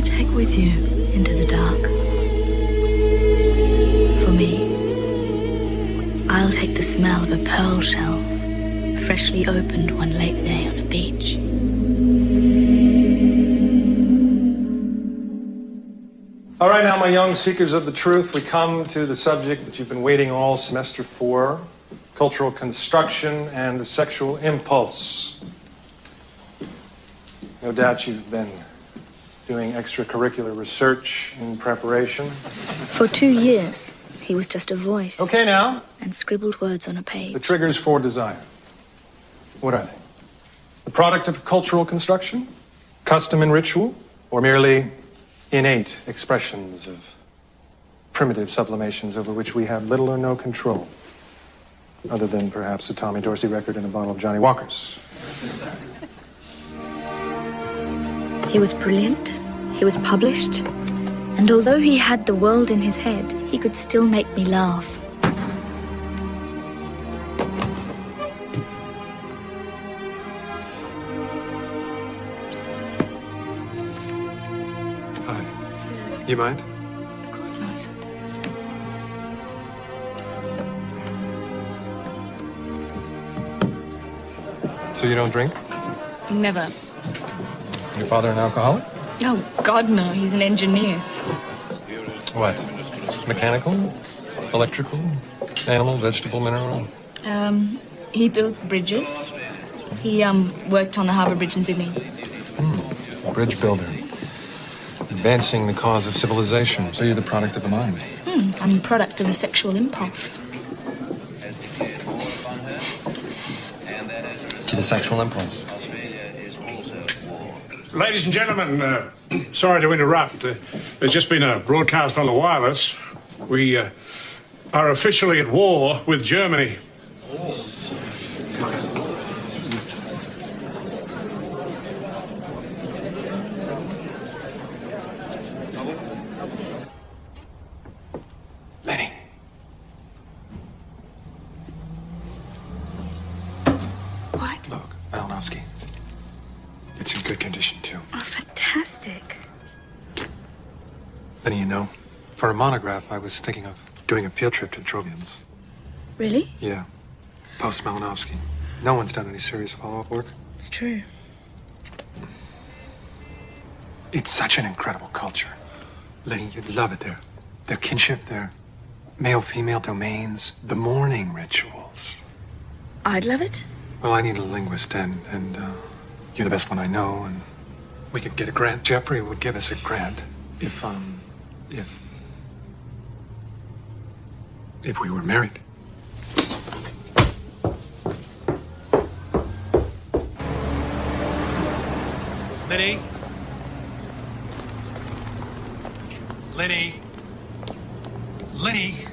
take with you into the dark? For me, I'll take the smell of a pearl shell, freshly opened one late day on a beach. All right, now, my young seekers of the truth, we come to the subject that you've been waiting all semester for, cultural construction and the sexual impulse. No doubt you've been doing extracurricular research in preparation. For 2 years, he was just a voice. Okay, now. And scribbled words on a page. The triggers for desire. What are they? The product of cultural construction? Custom and ritual? Or merely innate expressions of primitive sublimations over which we have little or no control? Other than perhaps a Tommy Dorsey record and a bottle of Johnny Walker's. He was brilliant, he was published, and although he had the world in his head, he could still make me laugh. Hi. You mind? Of course not. So you don't drink? Never. Your father an alcoholic? Oh, God, no. He's an engineer. What? Mechanical? Electrical? Animal, vegetable, mineral? He builds bridges. He, worked on the Harbour Bridge in Sydney. Bridge builder. Advancing the cause of civilization. So you're the product of the mind. I'm the product of a sexual impulse. To the sexual impulse. Ladies and gentlemen, sorry to interrupt. There's just been a broadcast on the wireless. We are officially at war with Germany. Lenny. What? Look, Malinowski. It's in good condition, too. Oh, fantastic. Lenny, you know, for a monograph, I was thinking of doing a field trip to the Trovians. Really? Yeah. Post-Malinowski. No one's done any serious follow-up work. It's true. It's such an incredible culture. Lenny, you'd love it there. Their kinship, their male-female domains, the mourning rituals. I'd love it. Well, I need a linguist, and you're the best one I know, and we could get a grant. Jeffrey would give us a grant if we were married. Lenny? Lenny? Lenny?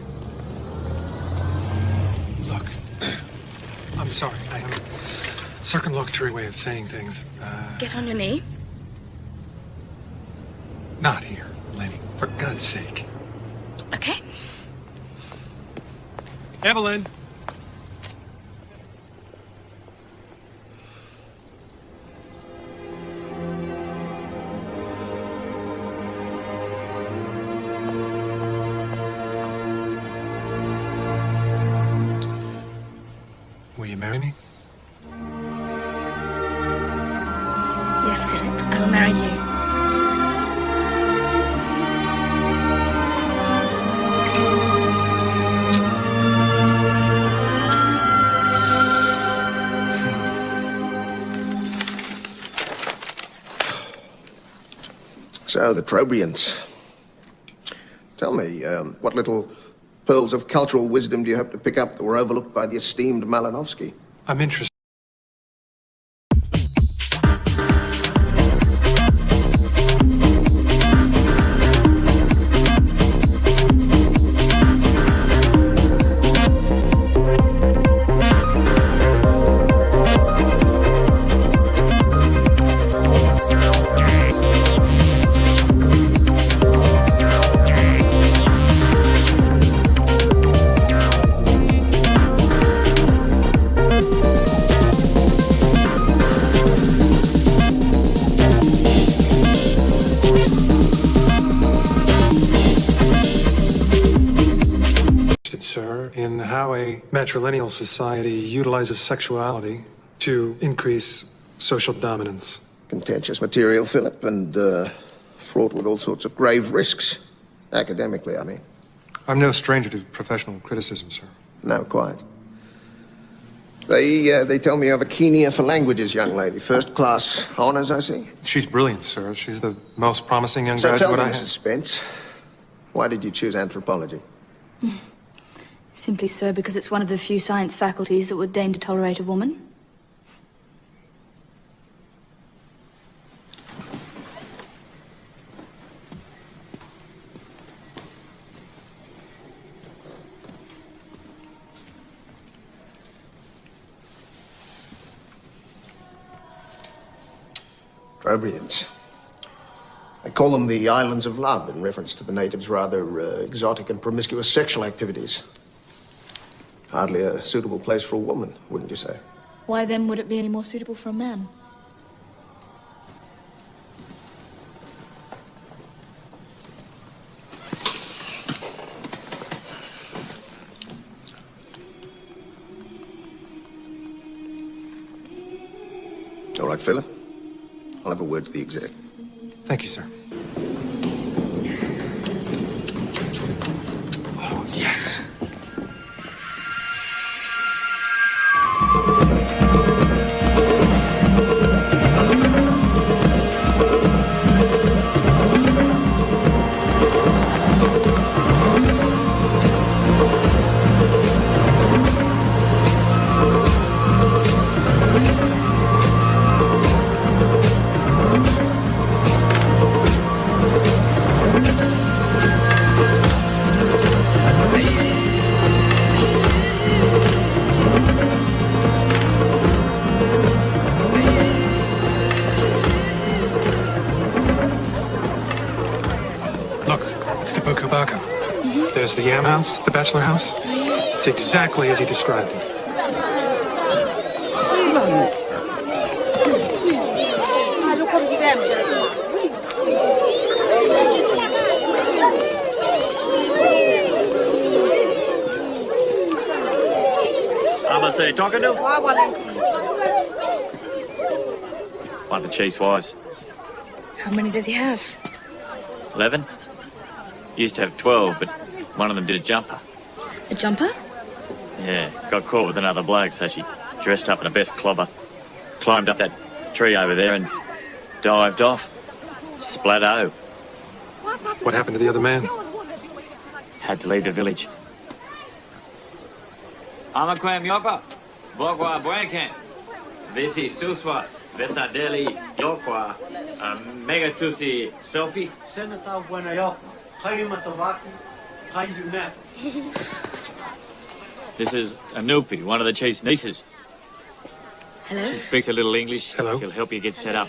Look, I'm sorry. I have a circumlocutory way of saying things. Get on your knee. Not here, Lenny. For God's sake. Okay. Evelyn! Will you marry me? Yes, Philip, I will marry you. So, the Trobrians. Tell me, what little pearls of cultural wisdom do you hope to pick up that were overlooked by the esteemed Malinowski? I'm interested. matrilineal society utilizes sexuality to increase social dominance. Contentious material, Philip, and fraught with all sorts of grave risks. Academically, I mean. I'm no stranger to professional criticism, sir. No, quite. They tell me you have a keen ear for languages, young lady. First class honors, I see. She's brilliant, sir. She's the most promising young So graduate tell me, I Mrs. have. Spence, why did you choose anthropology? Simply, sir, because it's one of the few science faculties that would deign to tolerate a woman. Trobriands. They call them the Islands of Love in reference to the natives' rather exotic and promiscuous sexual activities. Hardly a suitable place for a woman, wouldn't you say? Why then would it be any more suitable for a man? All right, Philip. I'll have a word to the exec. Thank you, sir. Oh, yes. Look, it's the Bukubaka. There's the Yam House, the Bachelor House. It's exactly as he described it. Say, talking to? One of the chief's wives. How many does he have? 11? Used to have 12, but one of them did a jumper. A jumper? Yeah, got caught with another bloke, so she dressed up in her best clobber, climbed up that tree over there and dived off. Splat-o. What happened to the other man? Had to leave the village. Amakwam Yoka, Bogwa Buenken, Visi Suswa, Vesadeli Yokwa, Mega Susi Sophie. Senata buena yo, Kaimatawaki, Kaijuna. This is Anupi, one of the chief's nieces. Hello? She speaks a little English. Hello. She'll help you get set up.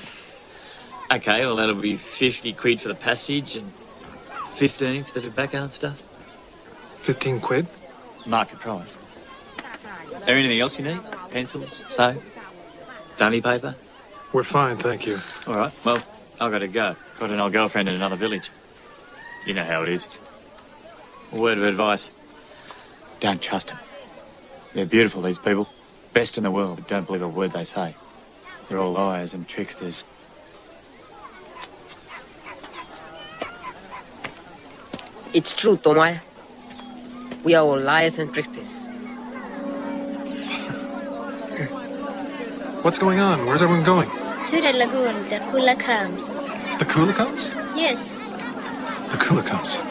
Okay, well, that'll be 50 quid for the passage and 15 for the tobacco and stuff. 15 quid? Market price. Is there anything else you need? Pencils, soap, dunny paper? We're fine, thank you. All right, well, I've got to go. Got an old girlfriend in another village. You know how it is. A word of advice. Don't trust them. They're beautiful, these people. Best in the world, but don't believe a word they say. They're all liars and tricksters. It's true, Tomaya. We are all liars and tricksters. What's going on? Where's everyone going? To the lagoon, the Kulakams. The Kulikos? Yes, The Kulikos.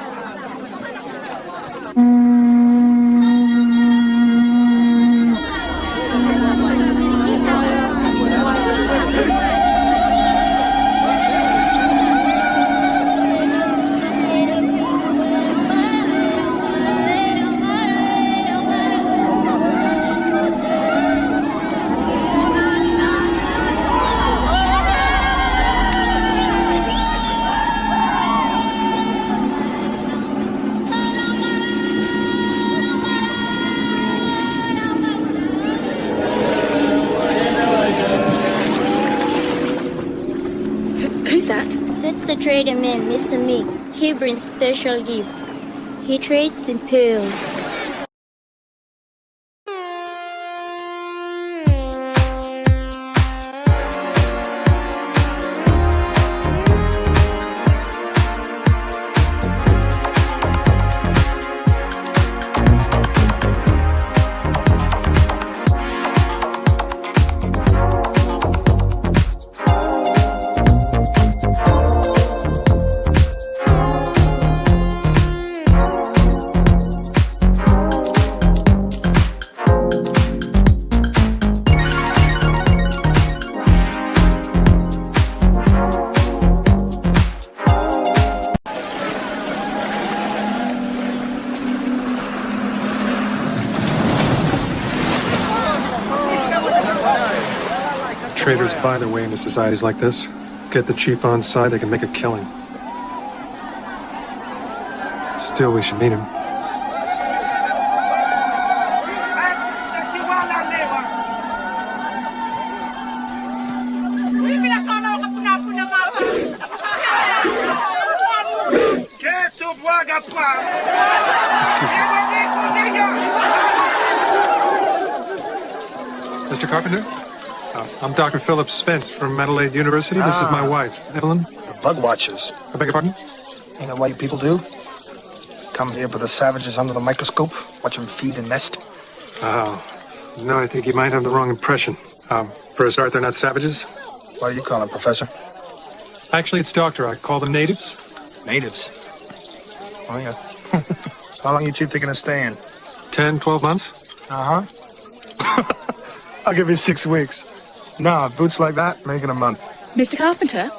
Who's that? that's the trader man, Mr. Meek. He brings special gift. He trades in pearls. traders buy their way into societies like this. Get the chief on side, they can make a killing. Still, we should meet him. Mr. Carpenter? I'm Dr. Philip Spence from Adelaide University. This is my wife, Evelyn. The bug watchers. I beg your pardon? You know what you people do? Come here for the savages under the microscope, watch them feed and nest. Oh, no, I think you might have the wrong impression. For a start, they're not savages. What do you call them, Professor? Actually, it's Doctor. I call them natives. Natives. Oh, yeah. How long you two thinking of staying? 10, 12 months. Uh-huh. I'll give you 6 weeks. No, boots like that, make it a month. Mr. Carpenter,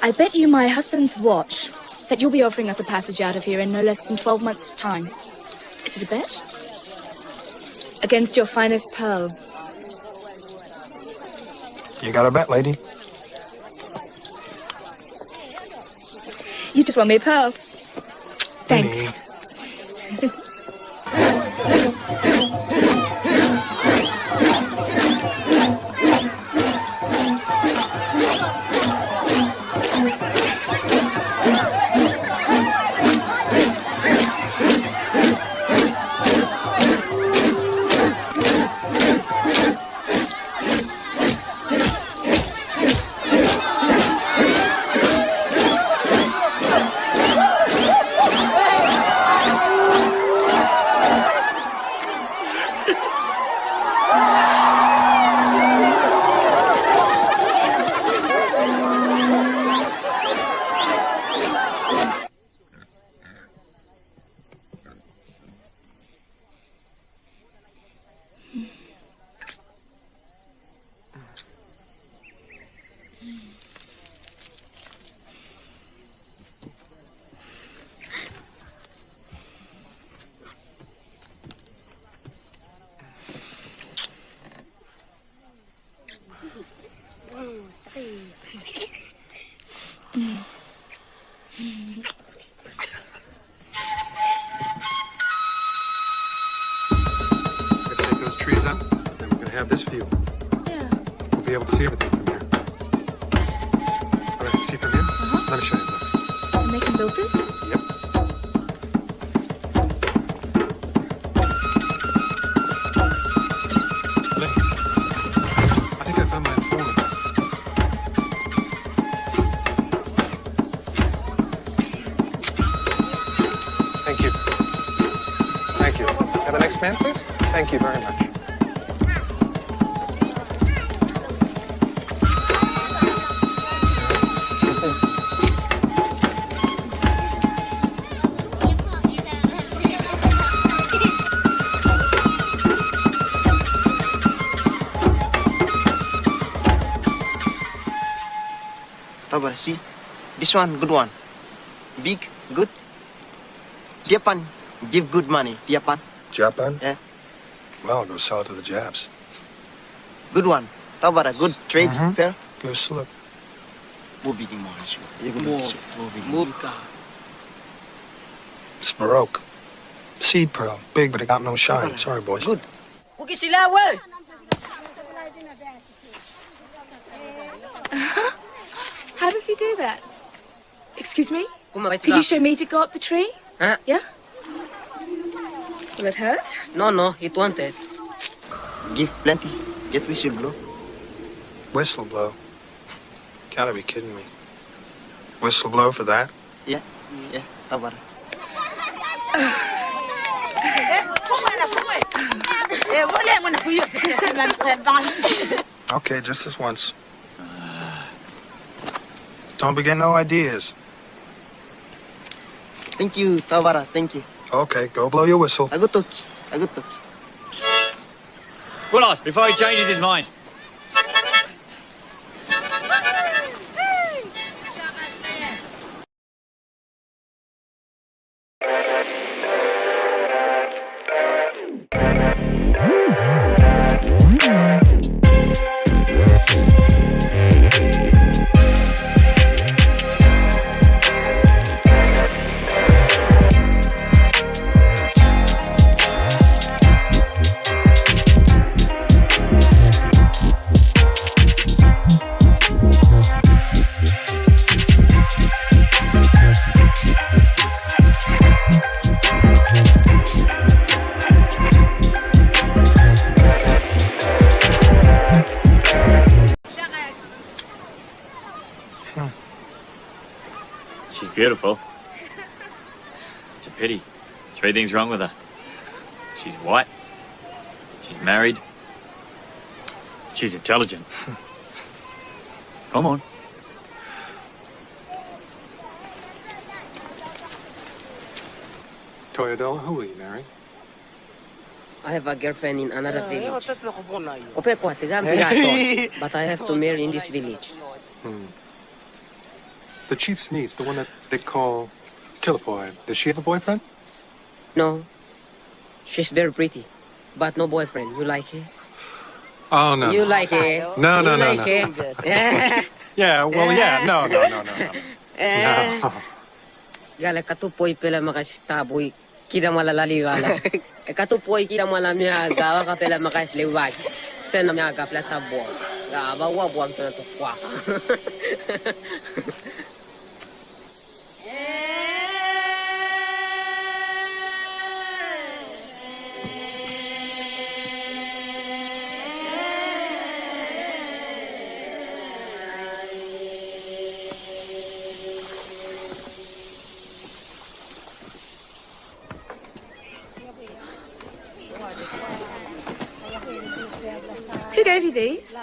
I bet you my husband's watch that you'll be offering us a passage out of here in no less than 12 months' time. Is it a bet? Against your finest pearl. You got a bet, lady? You just won me a pearl. Thanks. Trees up, and we're going to have this view. Yeah. We'll be able to see everything from here. All right, see from here? Let me show you. Look. And they can build this? Yep. Lenny, I think I found my informant. Thank you. Thank you. And the next man, please? Thank you very much. Tabar, see? This one, good one. Big, good. Japan, give good money. Japan. Japan? Yeah. Well, I'll go sell it to the Japs. Good one. Tabara, good trade. Fair. Go slip. It's Baroque. Seed pearl. Big, but it got no shine. Sorry, boys. Good. Bukit sila, well. How does he do that? Excuse me? Could Could you show me to go up the tree? Huh? Yeah? Will it hurt? No, it wanted. Give plenty. Get whistle blow. Whistle blow. Gotta be kidding me. Whistle blow for that? Yeah, Tabara. Okay, just this once. Don't be getting no ideas. Thank you, Tabara. Thank you. Okay, go blow your whistle. A good talk. Bulos, before he changes his mind. beautiful. It's a pity. 3 things wrong with her. She's white. She's married. She's intelligent. Come on. Toyodella, who will you marry? I have a girlfriend in another village. Hey. But I have to marry in this village. The chief's niece, the one that they call Tillapoy, does she have a boyfriend? No. She's very pretty, but no boyfriend. You like her? Oh, no. You like her? No, no, you no, like no. her? Yeah, well, yeah. No. No. Gala katupoy pela makasitaboy. Kira malalali gala. Katupoy kira malamya gawa ka pela makasliwag. Sena mya ga plata bo. Ga bawa buang to to kwa. Who gave you these?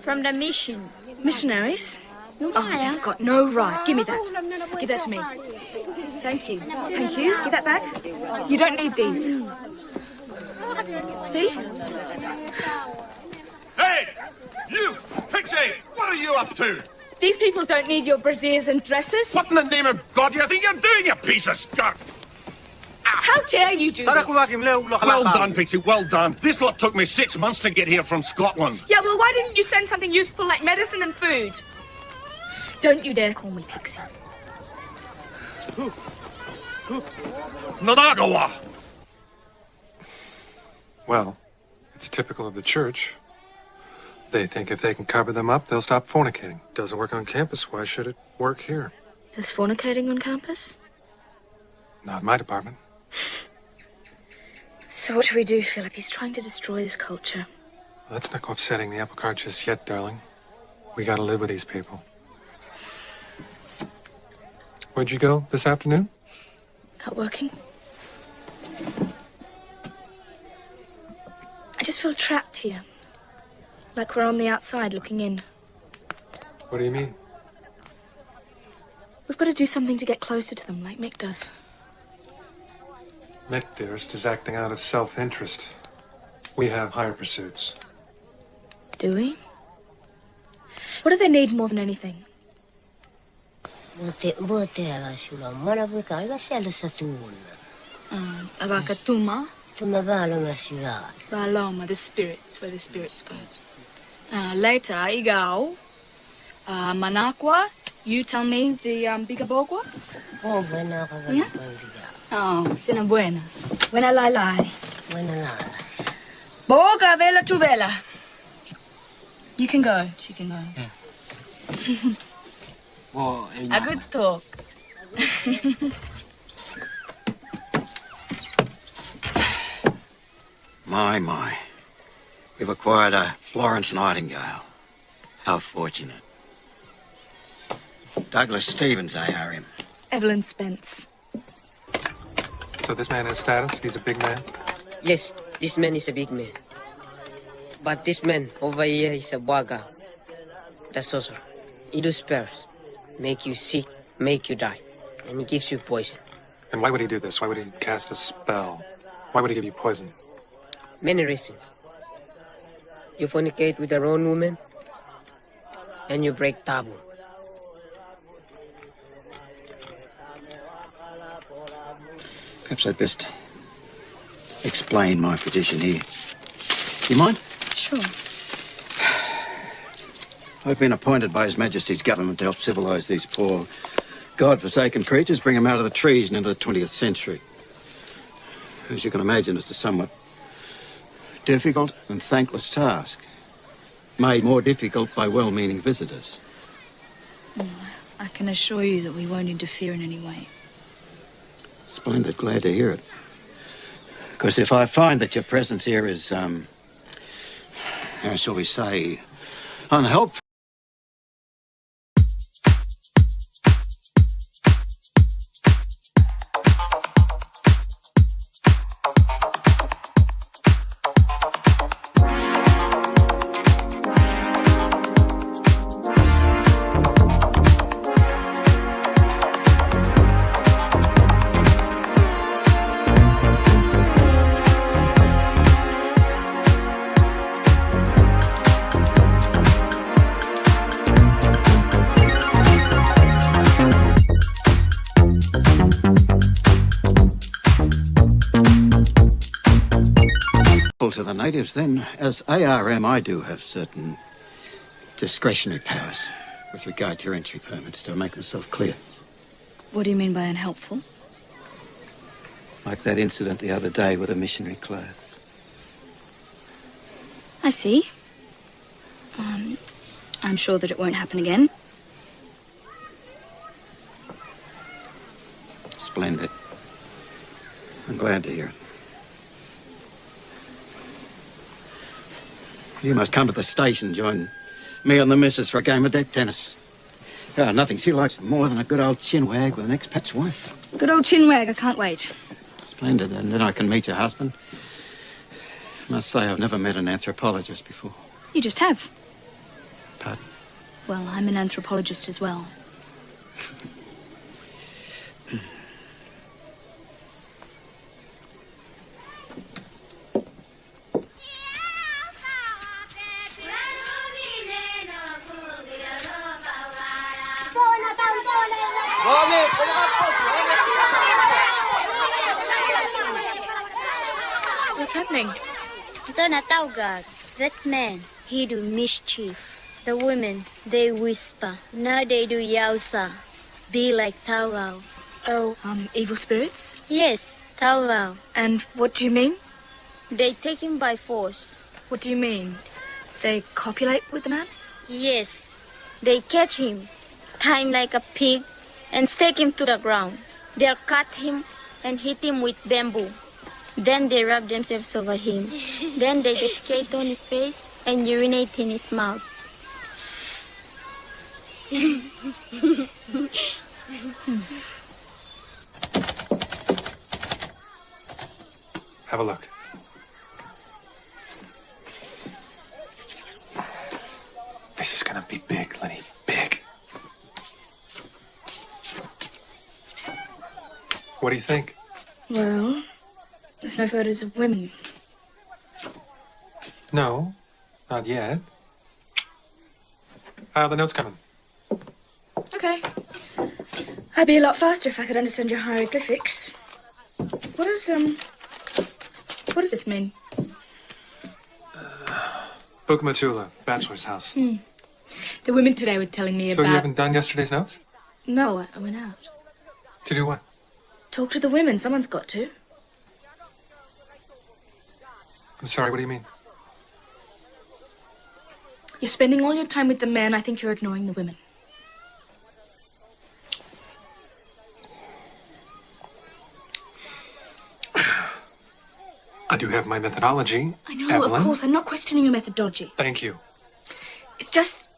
From the mission. Missionaries? Oh, you've got no right. Give me that. Give that to me. Thank you. Thank you. Give that back. You don't need these. See? Hey! You! Pixie! What are you up to? These people don't need your brassieres and dresses. What in the name of God do you think you're doing, you piece of skunk? How dare you do this? Well done, Pixie, well done. This lot took me 6 months to get here from Scotland. Yeah, well, why didn't you send something useful like medicine and food? Don't you dare call me Pixie. Nadagawa! Well, it's typical of the church. They think if they can cover them up, they'll stop fornicating. Doesn't work on campus. Why should it work here? There's fornicating on campus? Not in my department. So what do we do, Philip? He's trying to destroy this culture. Let's not go upsetting the apple cart just yet, darling. We gotta live with these people. Where'd you go this afternoon? Out working. I just feel trapped here. Like we're on the outside looking in. What do you mean? We've got to do something to get closer to them, like Mick does. Mick, dearest, is acting out of self-interest. We have higher pursuits. Do we? What do they need more than anything? Abakatuma. Baloma, the spirits, where the spirits go. Later, Igao. Manakwa, you tell me the Bigabogwa? Yeah? Oh, sina buena. Buena lai. Boga vela tu vela. You can go. She can go. Yeah. A good talk. My. We've acquired a Florence Nightingale. How fortunate. Douglas Stevens, I are him. Evelyn Spence. So this man has status? He's a big man? Yes, this man is a big man. But this man over here is a waga. The sorcerer. He do spells. Make you sick, make you die. And he gives you poison. And why would he do this? Why would he cast a spell? Why would he give you poison? Many reasons. You fornicate with the wrong woman, and you break taboo. Perhaps I'd best explain my position here. You mind? Sure. I've been appointed by His Majesty's government to help civilise these poor, God-forsaken creatures, bring them out of the trees and into the 20th century. As you can imagine, it's a somewhat difficult and thankless task, made more difficult by well-meaning visitors. I can assure you that we won't interfere in any way. Splendid, glad to hear it. Because if I find that your presence here is, how shall we say, unhelpful, to the natives, then, as ARM, I do have certain discretionary powers with regard to your entry permits, to make myself clear. What do you mean by unhelpful? Like that incident the other day with the missionary clothes. I see. I'm sure that it won't happen again. Splendid. I'm glad to hear it. You must come to the station, join me and the missus for a game of deck tennis. Oh, nothing she likes more than a good old chinwag with an expat's wife. Good old chinwag, I can't wait. Splendid, and then I can meet your husband. Must say I've never met an anthropologist before. You just have. Pardon? Well, I'm an anthropologist as well. What's happening? That man, he do mischief. The women, they whisper. Now they do yausa. Be like Taugao. Oh, evil spirits? Yes, Taugao. And what do you mean? They take him by force. What do you mean? They copulate with the man? Yes. They catch him, tie him like a pig, and stake him to the ground. They'll cut him and hit him with bamboo. Then they rub themselves over him. Then they defecate on his face and urinate in his mouth. Have a look. This is gonna be big, Lenny. Big. What do you think? Well, there's no photos of women. No, not yet. How are the notes coming? Okay. I'd be a lot faster if I could understand your hieroglyphics. What does this mean? Bukamatula, bachelor's house. The women today were telling me So about... you haven't done yesterday's notes? No, I went out. To do what? Talk to the women. Someone's got to. I'm sorry, what do you mean? You're spending all your time with the men. I think you're ignoring the women. I do have my methodology. I know, Evelyn. of course. I'm not questioning your methodology. Thank you. It's just...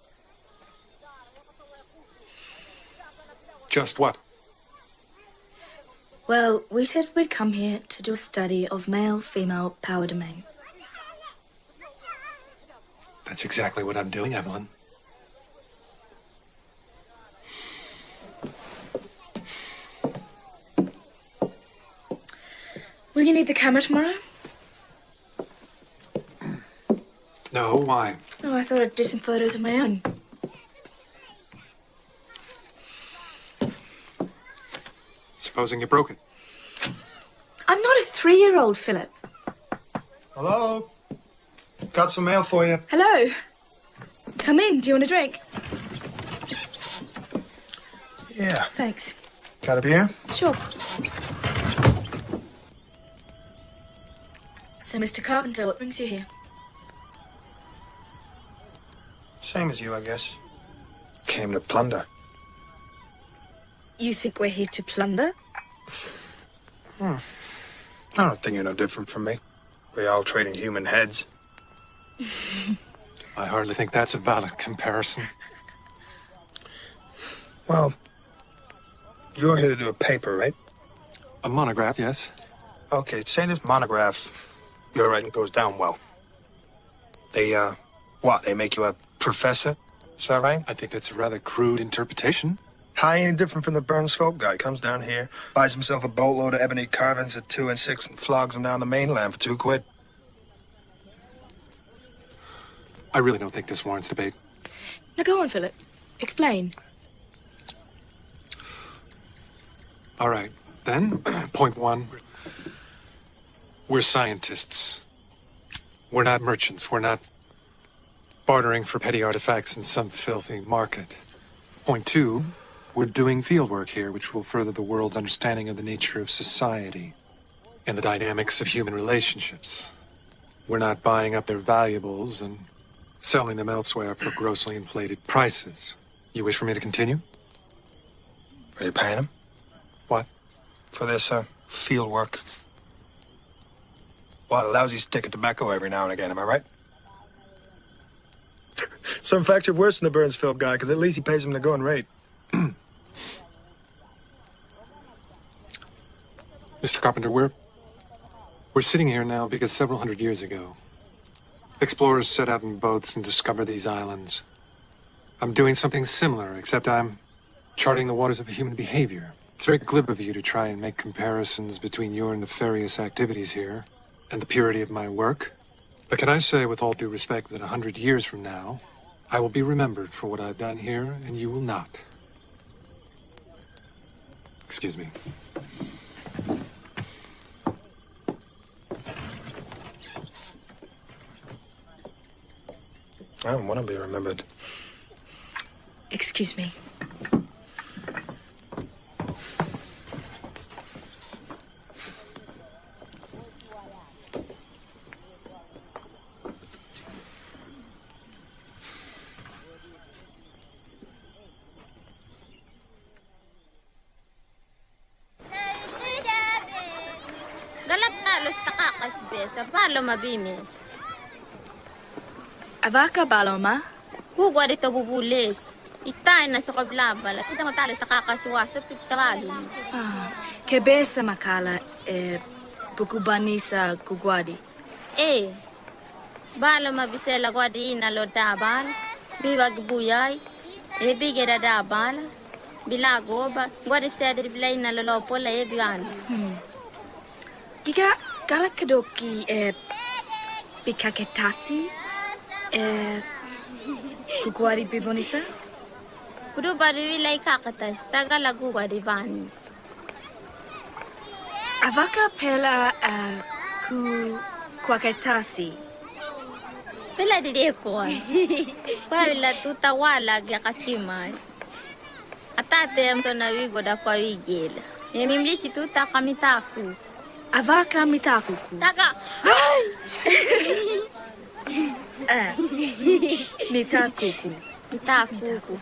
Just what? Well, we said we'd come here to do a study of male-female power domain. That's exactly what I'm doing, Evelyn. Will you need the camera tomorrow? No, why? Oh, I thought I'd do some photos of my own. Supposing you broke it. I'm not a 3-year-old, Philip. Hello? Got some mail for you. Hello. Come in. Do you want a drink? Yeah. Thanks. Got a beer? Sure. So, Mr. Carpenter, what brings you here? Same as you, I guess. Came to plunder. You think we're here to plunder? I don't think you're no different from me. We all trading human heads. I hardly think that's a valid comparison. Well, you're here to do a paper, right? A monograph, yes. Okay, say this monograph you're writing goes down well. They, what, they make you a professor? Is that right? I think that's a rather crude interpretation. How any different from the Burns folk guy? Comes down here, buys himself a boatload of ebony carvings at 2 and 6 and flogs them down the mainland for £2. I really don't think this warrants debate. Now go on, Philip. Explain. All right, then, point one. We're scientists. We're not merchants. We're not bartering for petty artifacts in some filthy market. Point two, we're doing fieldwork here, which will further the world's understanding of the nature of society and the dynamics of human relationships. We're not buying up their valuables and selling them elsewhere for grossly inflated prices. You wish for me to continue? Are you paying him? What? For this, field work. Well, a lousy stick of tobacco every now and again, am I right? Some factor worse than the Burnsfield guy, because at least he pays him the going rate. Mr. Carpenter, we're sitting here now because several hundred years ago, explorers set out in boats and discovered these islands. I'm doing something similar, except I'm charting the waters of human behavior. It's very glib of you to try and make comparisons between your nefarious activities here and the purity of my work. But can I say, with all due respect, that 100 years from now, I will be remembered for what I've done here, and you will not. Excuse me. I don't want to be remembered. Excuse me. Mabimis. Avaka baloma? Gugwa dito bubulis. Itay na sa kablabal. Kita mo talo sa kakaswaso. Titawalin. Kebesa makala bukubani sa kugwadi. Baloma bisela gwadi na lodabal. Biwag buyay. Bigera dabal. Bilago ba. Gwadi bisela bilay na lolopo la biwan. Giga galakadoki Bikaketasi? Kugwari bibonisa? Kudu bari wilay kakatas, tagalagu wadi banis. Avaka pela kwaketasi? Pela dideko. Pawila tutawala gyakakimay. Atate am to nawigo da kwa wigela. Mimlisi tuta kamitaku. Avaka mitakuku. Taka. Mitakuku. Mitakuku.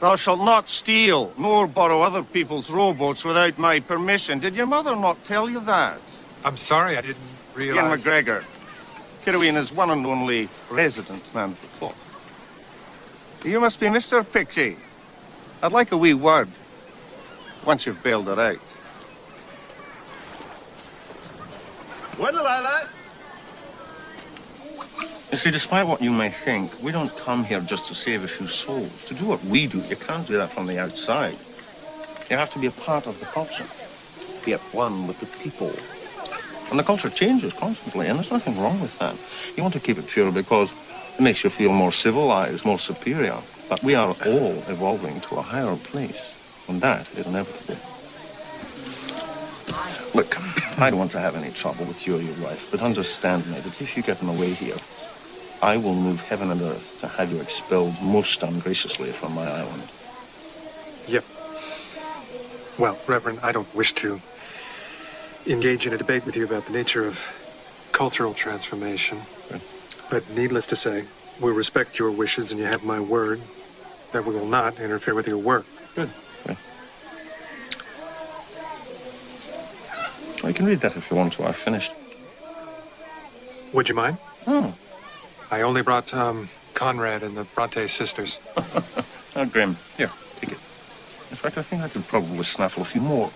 Thou shalt not steal, nor borrow other people's rowboats without my permission. Did your mother not tell you that? I'm sorry, I didn't realize... Ian McGregor. Kirwin is one and only resident man of the cloth. You must be Mr. Pixie. I'd like a wee word, once you've bailed her out. Well, Lila. You see, despite what you may think, we don't come here just to save a few souls. To do what we do, you can't do that from the outside. You have to be a part of the culture. Be at one with the people. And the culture changes constantly, and there's nothing wrong with that. You want to keep it pure because it makes you feel more civilized, more superior. But we are all evolving to a higher place, and that is inevitable. Look, I don't want to have any trouble with you or your wife, but understand me that if you get in the way here, I will move heaven and earth to have you expelled most ungraciously from my island. Yep. Well, Reverend, I don't wish to engage in a debate with you about the nature of cultural transformation. Good. But needless to say, we respect your wishes, and you have my word that we will not interfere with your work. Good. Good. Well, you can read that if you want to. I've finished. Would you mind? Oh. I only brought Conrad and the Bronte sisters. Now, Grim, here, take it. In fact, I think I could probably snaffle a few more.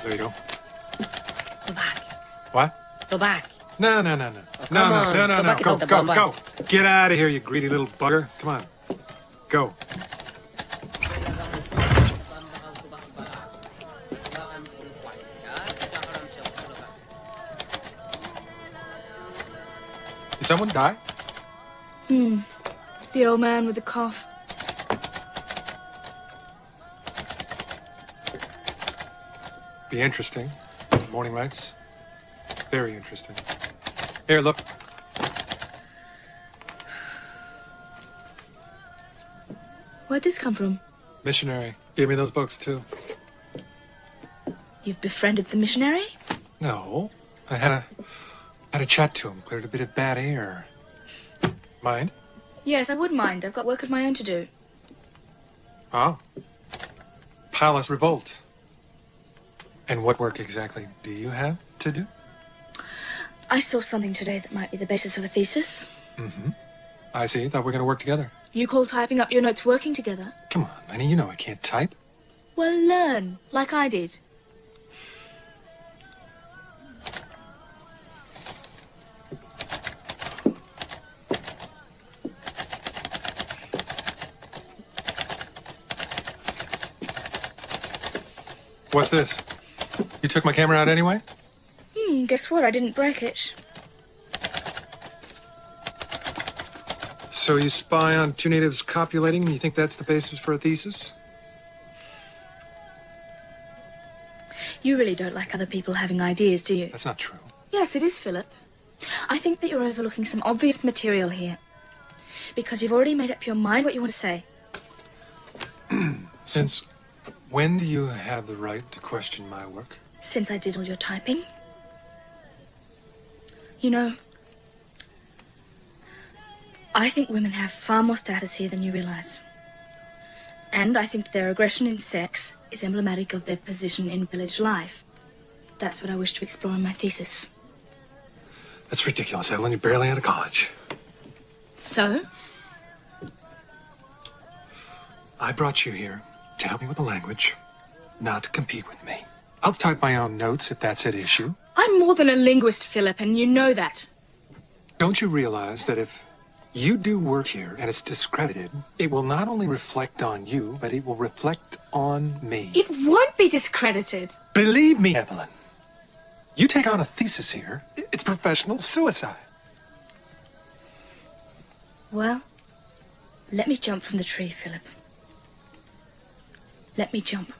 There you go. Go back. What? Go back. No. come on. Go. Get out of here, you greedy little bugger. Come on. Go. Did someone die? The old man with the cough. Be interesting. Morning lights. Very interesting. Here, look. Where'd this come from? Missionary. Gave me those books, too. You've befriended the missionary? No. I had a chat to him. Cleared a bit of bad air. Mind? Yes, I would mind. I've got work of my own to do. Oh. Palace Revolt. And what work exactly do you have to do? I saw something today that might be the basis of a thesis. Mm-hmm. I see. Thought we were going to work together. You call typing up your notes working together? Come on, Lenny. You know I can't type. Well, learn, like I did. What's this? You took my camera out anyway? Guess what? I didn't break it. So you spy on two natives copulating and you think that's the basis for a thesis? You really don't like other people having ideas, do you? That's not true. Yes, it is, Philip. I think that you're overlooking some obvious material here. Because you've already made up your mind what you want to say. Since when do you have the right to question my work? Since I did all your typing. You know, I think women have far more status here than you realize. And I think their aggression in sex is emblematic of their position in village life. That's what I wish to explore in my thesis. That's ridiculous, Evelyn. You're barely out of college. So? I brought you here to help me with the language, not to compete with me. I'll type my own notes if that's at issue. I'm more than a linguist, Philip, and you know that. Don't you realize that if you do work here and it's discredited, it will not only reflect on you, but it will reflect on me? It won't be discredited. Believe me, Evelyn. You take on a thesis here, it's professional suicide. Well, let me jump from the tree, Philip. Let me jump.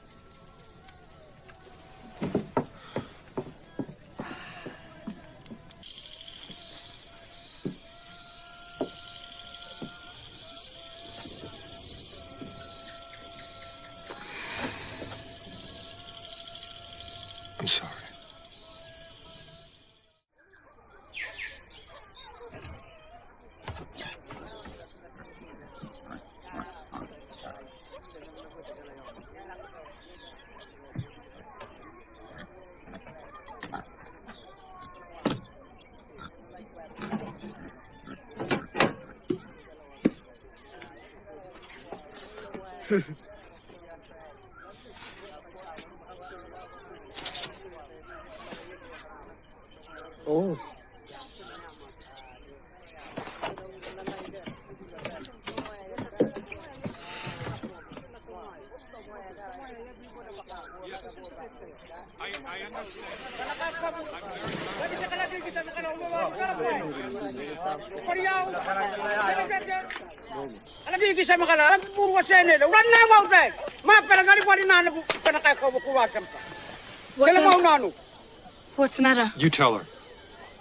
I'm sorry. Oh. What's the matter? You tell her.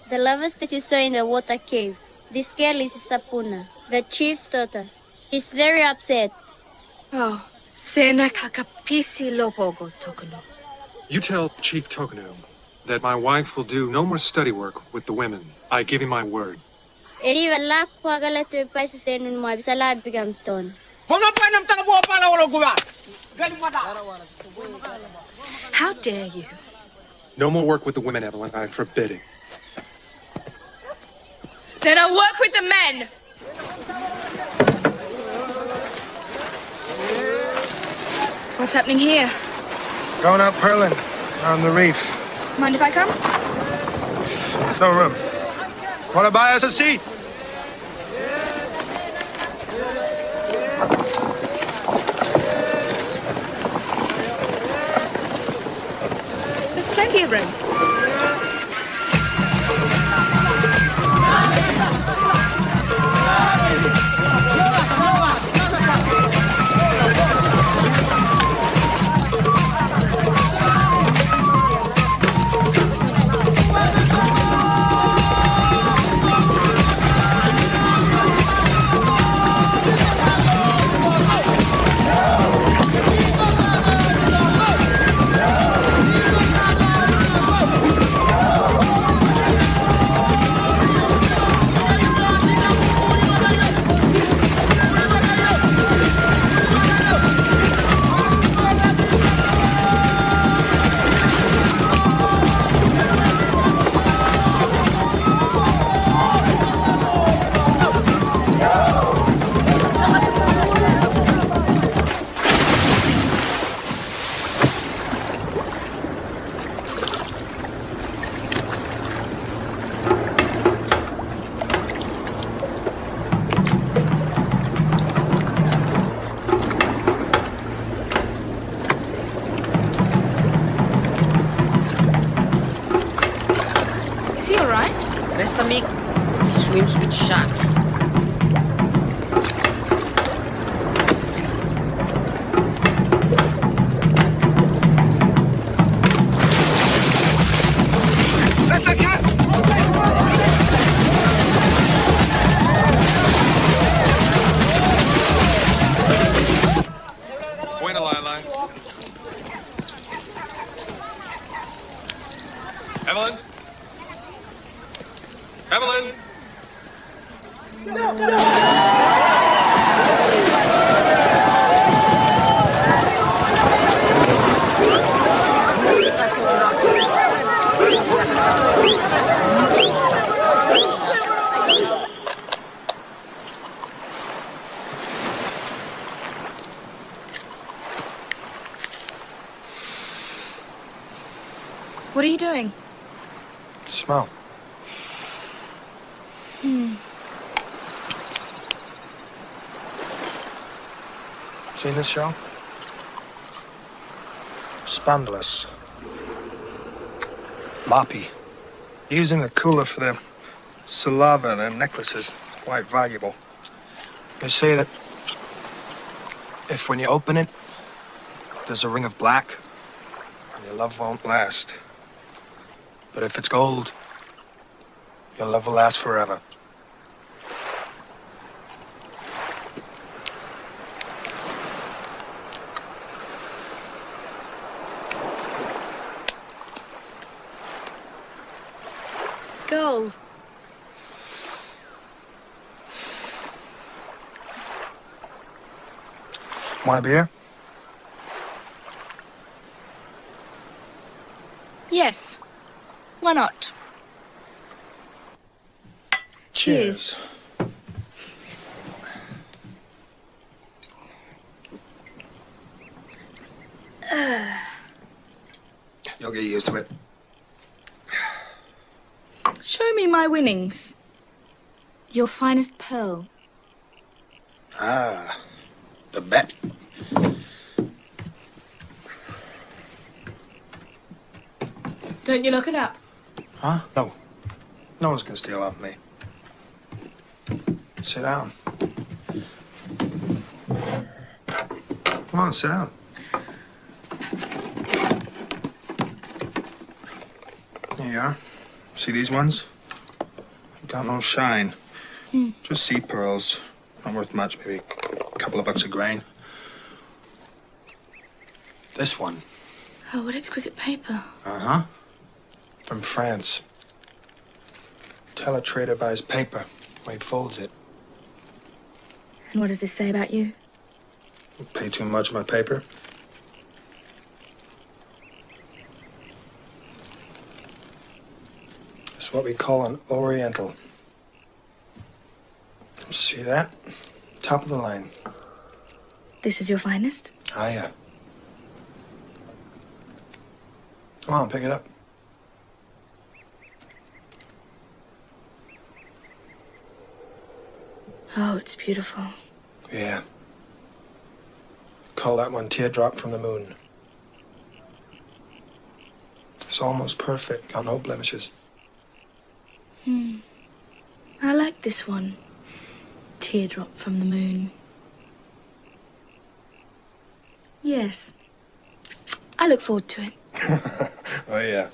The lovers that you saw in the water cave. This girl is Sapuna, the chief's daughter. She's very upset. Oh, Sena kakapisi lopogo tokunu. You tell Chief Tokenu that my wife will do no more study work with the women. I give you my word. How dare you? No more work with the women, Evelyn. I forbid it. Then I'll work with the men! What's happening here? Going out pearling on the reef. Mind if I come? There's no room. Want to buy us a seat? There's plenty of room. Restamik, he swims with sharks. Buena, Lila. Evelyn? Evelyn? What are you doing? Smell. Seen this show? Spandalus. Lapi. Using the cooler for their saliva, their necklaces, quite valuable. They say that if when you open it, there's a ring of black, your love won't last. But if it's gold, your love will last forever. Gold. Want a beer? Yes. Why not? Cheers. You'll get used to it. Show me my winnings. Your finest pearl. Ah, the bet. Don't you look it up? Huh? No. No one's gonna steal off me. Sit down. Come on, sit down. There you are. See these ones? Got no shine. Just seed pearls. Not worth much, maybe a couple of bucks a grain. This one. Oh, what exquisite paper. Uh-huh. From France. Tell a trader buys paper when he folds it. And what does this say about you? You pay too much for my paper. It's what we call an Oriental. See that? Top of the line. This is your finest? Ah, yeah. Come on, pick it up. Oh, it's beautiful. Yeah. Call that one Teardrop from the Moon. It's almost perfect, got no blemishes. I like this one. Teardrop from the Moon. Yes. I look forward to it. Oh, yeah.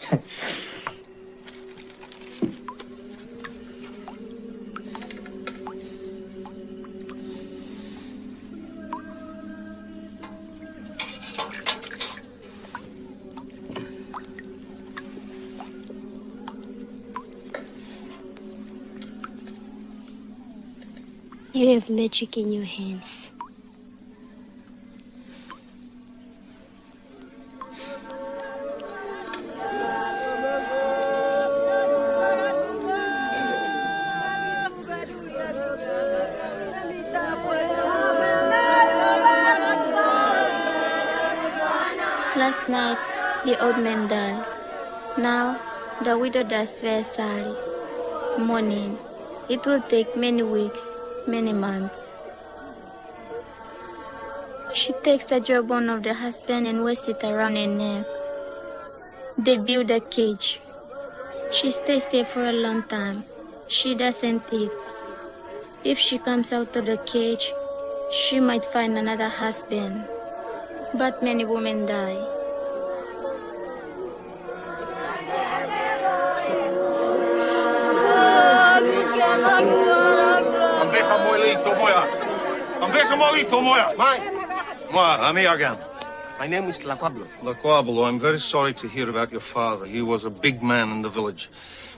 You have magic in your hands. Last night, the old man died. Now, the widow does very sorry. Mourning. It will take many weeks, many months. She takes the jawbone of the husband and wears it around her neck. They build a cage. She stays there for a long time. She doesn't eat. If she comes out of the cage, she might find another husband. But many women die. I'm here again. My name is La Pablo. Laquablo, I'm very sorry to hear about your father. He was a big man in the village.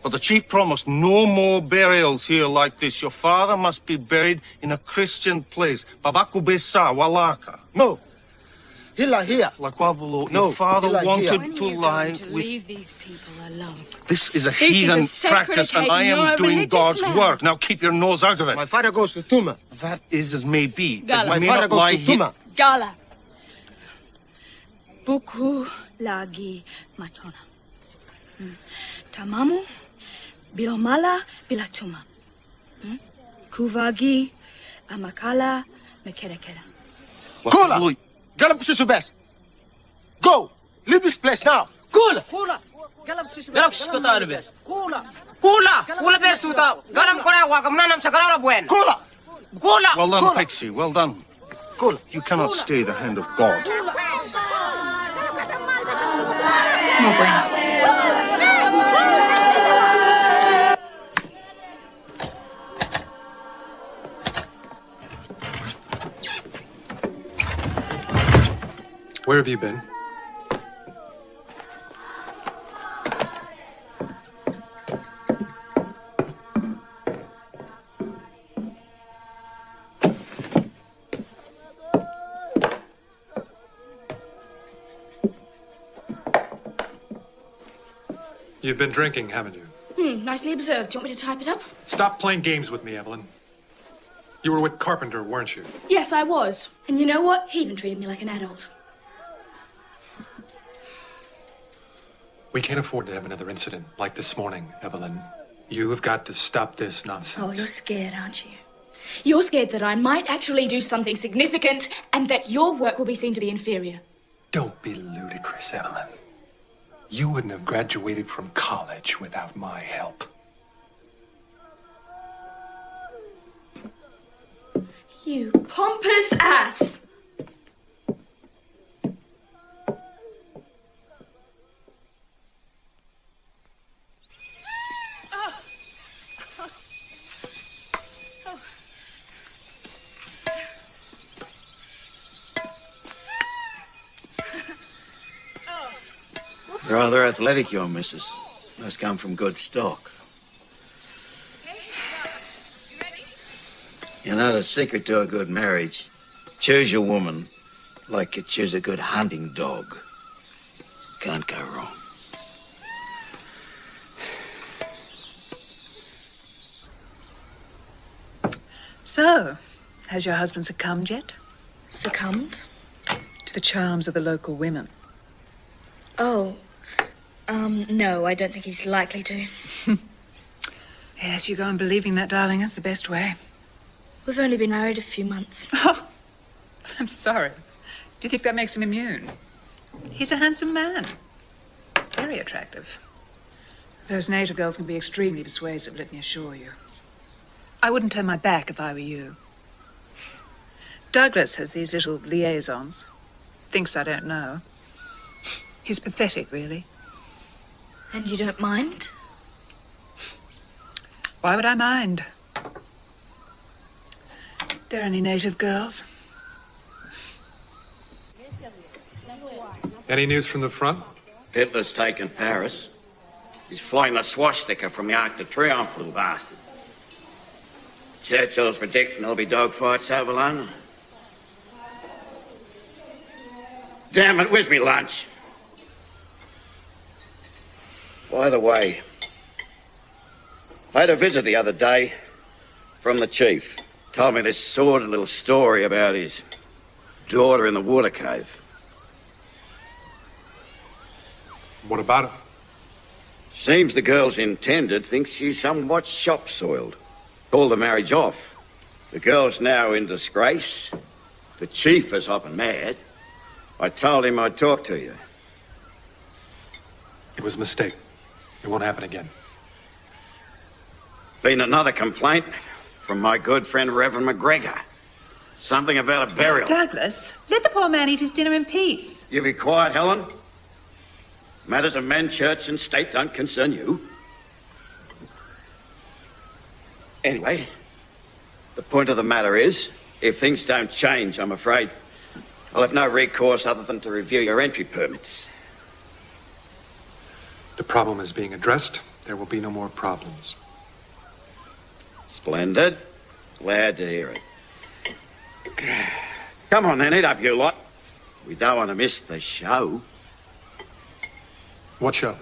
But the chief promised no more burials here like this. Your father must be buried in a Christian place. Babaku Besa, Walaka. No. Hila here. Laquablo, No, your father Hila wanted here. to lie with... Leave these people alone. This is a This is a heathen sacred practice, and occasion. I You're am a doing religious God's man. work. Now keep your nose out of it. My father goes to Tuma. That is as may be. Gala. But you My may father not goes lie to here. Tuma. Gala. Buku lagi matona. Tamamu bilomala bilatuma. Kuvagi amakala mekerekera. Kula! Galap Susubes! Go! Leave this place now! Kula! Kula! Galak Skota Bes. Kula! Kula Bes Suta! Galam Korea Wakamnam Sakara Buen. Kula! Kula! Well done, Kula. Pixie. Well done. Kula! You cannot stay the hand of God. No bueno. Where have you been? You've been drinking, haven't you? Nicely observed. Do you want me to type it up? Stop playing games with me, Evelyn. You were with Carpenter, weren't you? Yes, I was. And you know what? He even treated me like an adult. We can't afford to have another incident like this morning, Evelyn. You have got to stop this nonsense. Oh, you're scared, aren't you? You're scared that I might actually do something significant and that your work will be seen to be inferior. Don't be ludicrous, Evelyn. You wouldn't have graduated from college without my help. You pompous ass! Rather athletic, your missus. Must come from good stock. You know, the secret to a good marriage, choose your woman like you choose a good hunting dog. Can't go wrong. So, has your husband succumbed yet? Succumbed? To the charms of the local women? Oh, no, I don't think he's likely to. Yes, you go on believing that, darling. That's the best way. We've only been married a few months. Oh, I'm sorry. Do you think that makes him immune? He's a handsome man. Very attractive. Those native girls can be extremely persuasive, let me assure you. I wouldn't turn my back if I were you. Douglas has these little liaisons. Thinks I don't know. He's pathetic, really. And you don't mind? Why would I mind? There any native girls? Any news from the front? Hitler's taken Paris. He's flying the swastika from the Arc de Triomphe, little bastard. Churchill's predicting there'll be dogfights over London. Damn it, where's me lunch? By the way, I had a visit the other day from the chief. Told me this sordid little story about his daughter in the water cave. What about it? Seems the girl's intended thinks she's somewhat shop-soiled. Called the marriage off. The girl's now in disgrace. The chief is hopping mad. I told him I'd talk to you. It was a mistake. It won't happen again. Been another complaint from my good friend Reverend McGregor. Something about a burial. Douglas, let the poor man eat his dinner in peace. You be quiet, Helen. Matters of men, church, and state don't concern you. Anyway, the point of the matter is, if things don't change, I'm afraid I'll have no recourse other than to review your entry permits. The problem is being addressed. There will be no more problems. Splendid. Glad to hear it. Come on then, eat up, you lot. We don't want to miss the show. What show?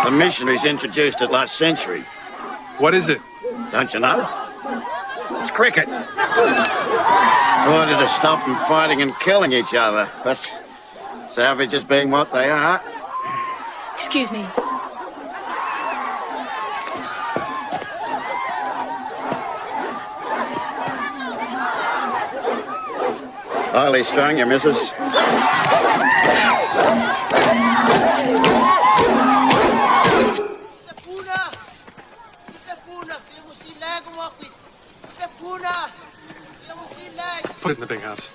The missionaries introduced it last century. What is it? Don't you know? It's cricket. Ordered to stop them fighting and killing each other, but savages being what they are. Excuse me. Highly strung, you missus. Put it in the big house.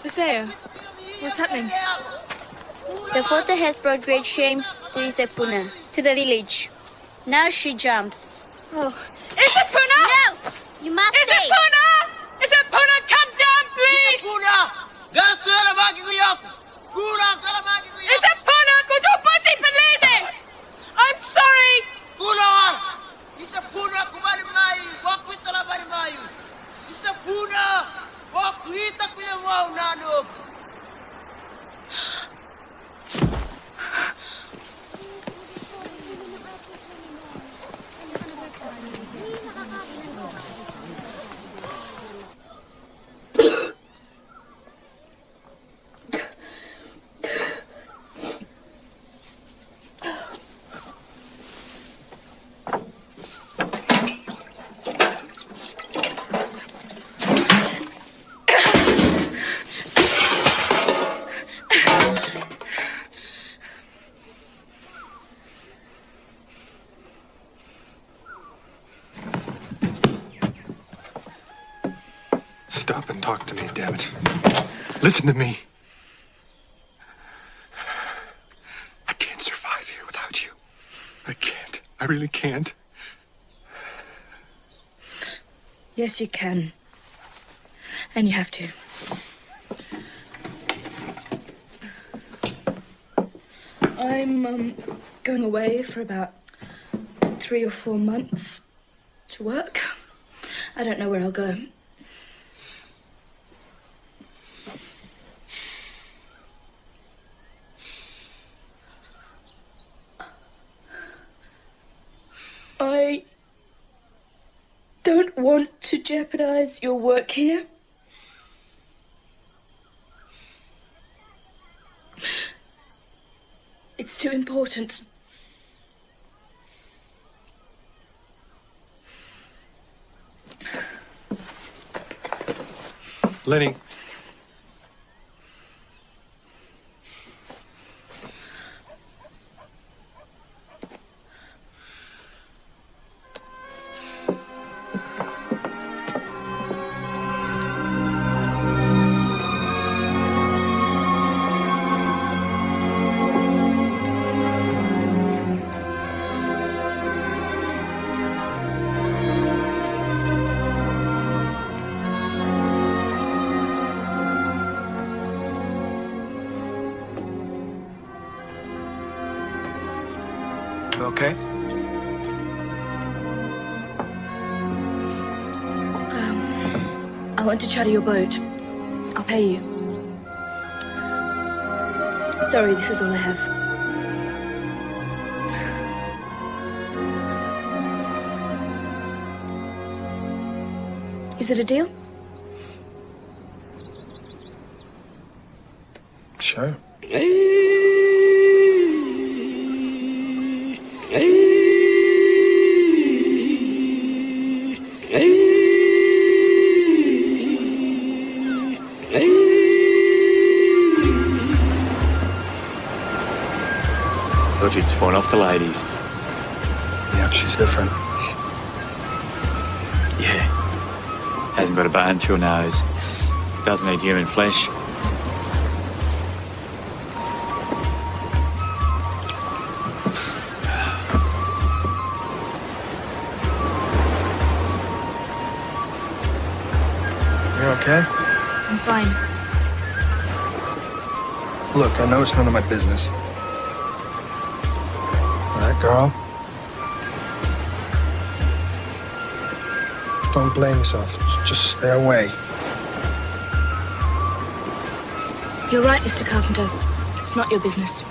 Isaiah, what's happening? The photo has brought great shame to Isepuna, to the village. Now she jumps. Oh. Isepuna! No! You must stay! Isepuna! Isepuna, come down, please! Isepuna, could you pussy police? I'm sorry! Stop and talk to me, damn it. Listen to me. I can't survive here without you. I can't. I really can't. Yes, you can. And you have to. I'm going away for about 3 or 4 months to work. I don't know where I'll go. I don't want to jeopardize your work here. It's too important. Lenny. You okay? I want to charter your boat. I'll pay you. Sorry, this is all I have. Is it a deal? Sure. Thought you'd spawn off the ladies. Yeah, she's different. Yeah. Hasn't got a bone through her nose. Doesn't eat human flesh. You okay? I'm fine. Look, I know it's none of my business. That girl? Don't blame yourself. Just stay away. You're right, Mr. Carpenter. It's not your business.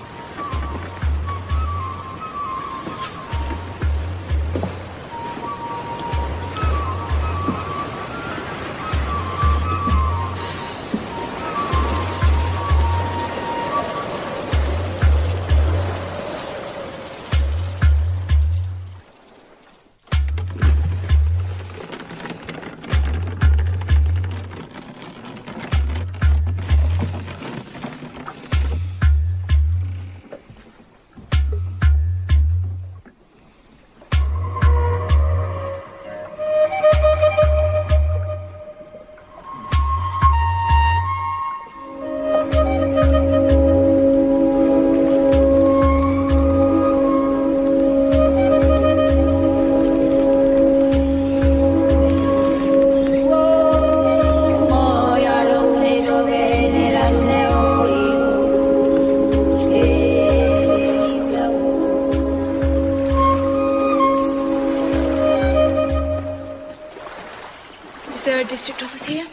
Is there a district office here?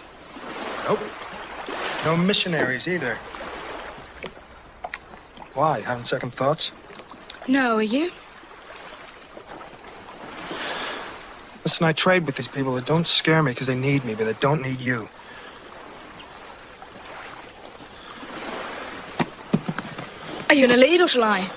Nope. No missionaries either. Why? Having second thoughts? No, are you? Listen, I trade with these people that don't scare me because they need me, but they don't need you. Are you in a lead or shall I?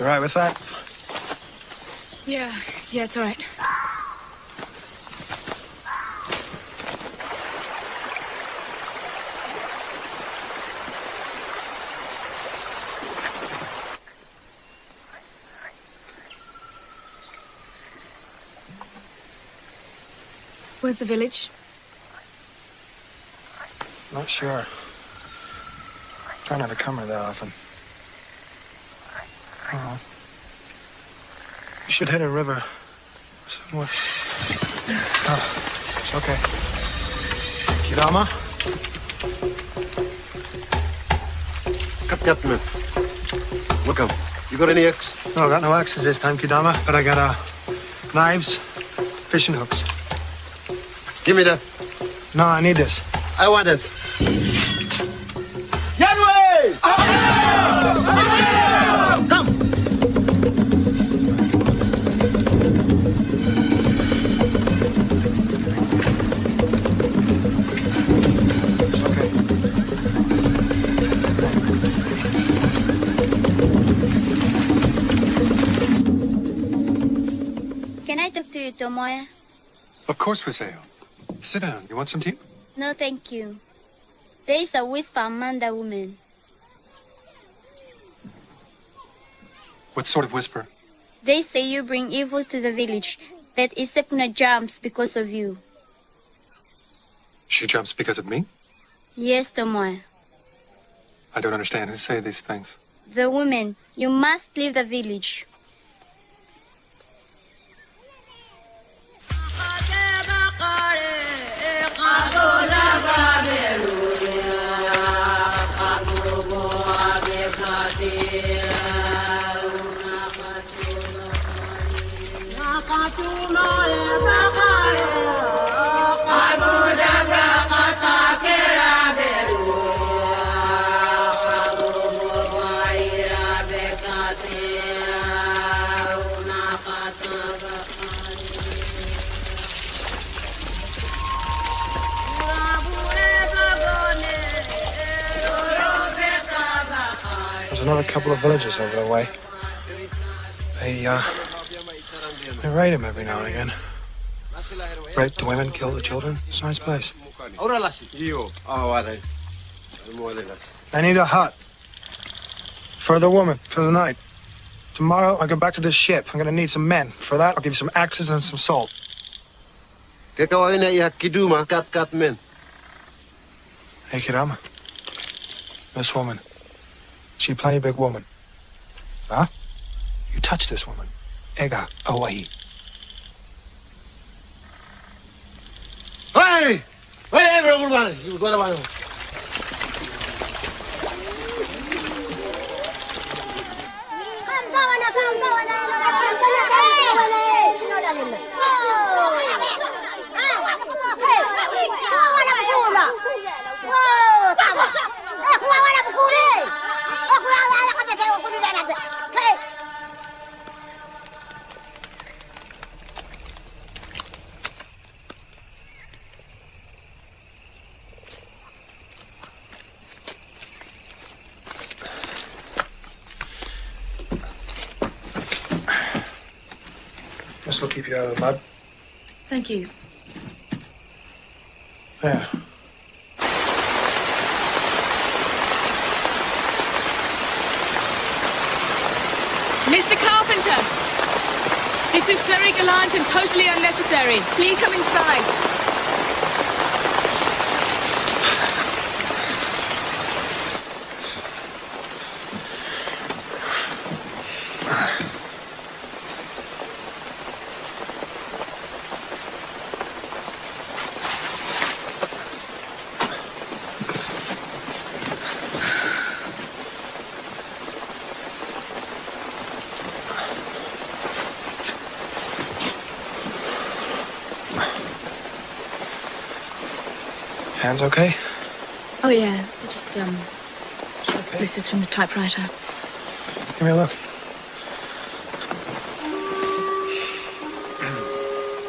You all right with that? Yeah, it's all right. Where's the village? Not sure. Try not to come here that often. Oh. You should hit a river. Somewhere. Oh, it's okay. Kidama? Cut, man. Look up. You got any axe? No, I got no axes this time, Kidama, but I got knives, fishing hooks. Give me that. No, I need this. I want it. Yanway! Come! Can I talk to you, Tomoya? Of course, Paseo. Sit down. You want some tea? No, thank you. There is a whisper among the women. What sort of whisper? They say you bring evil to the village, that Isepna jumps because of you. She jumps because of me? Yes, Tomoya. I don't understand. Who say these things? The women, you must leave the village. There's another couple of villages over the way. They raid them every now and again. Rape the women, kill the children. It's a nice place. I need a hut. For the woman, for the night. Tomorrow, I'll go back to this ship. I'm gonna need some men. For that, I'll give you some axes and some salt. Kiduma, cut, men. Hey, Kirama. This woman. She plenty big woman. Huh? You touch this woman. Ega, Hawaii. Hey! Whatever, woman. You go to This'll keep you out of the mud. Thank you. There. Mr. Carpenter! This is very gallant and totally unnecessary. Please come inside. Hands okay? Oh, yeah. Just, blisters from the typewriter. Give me a look.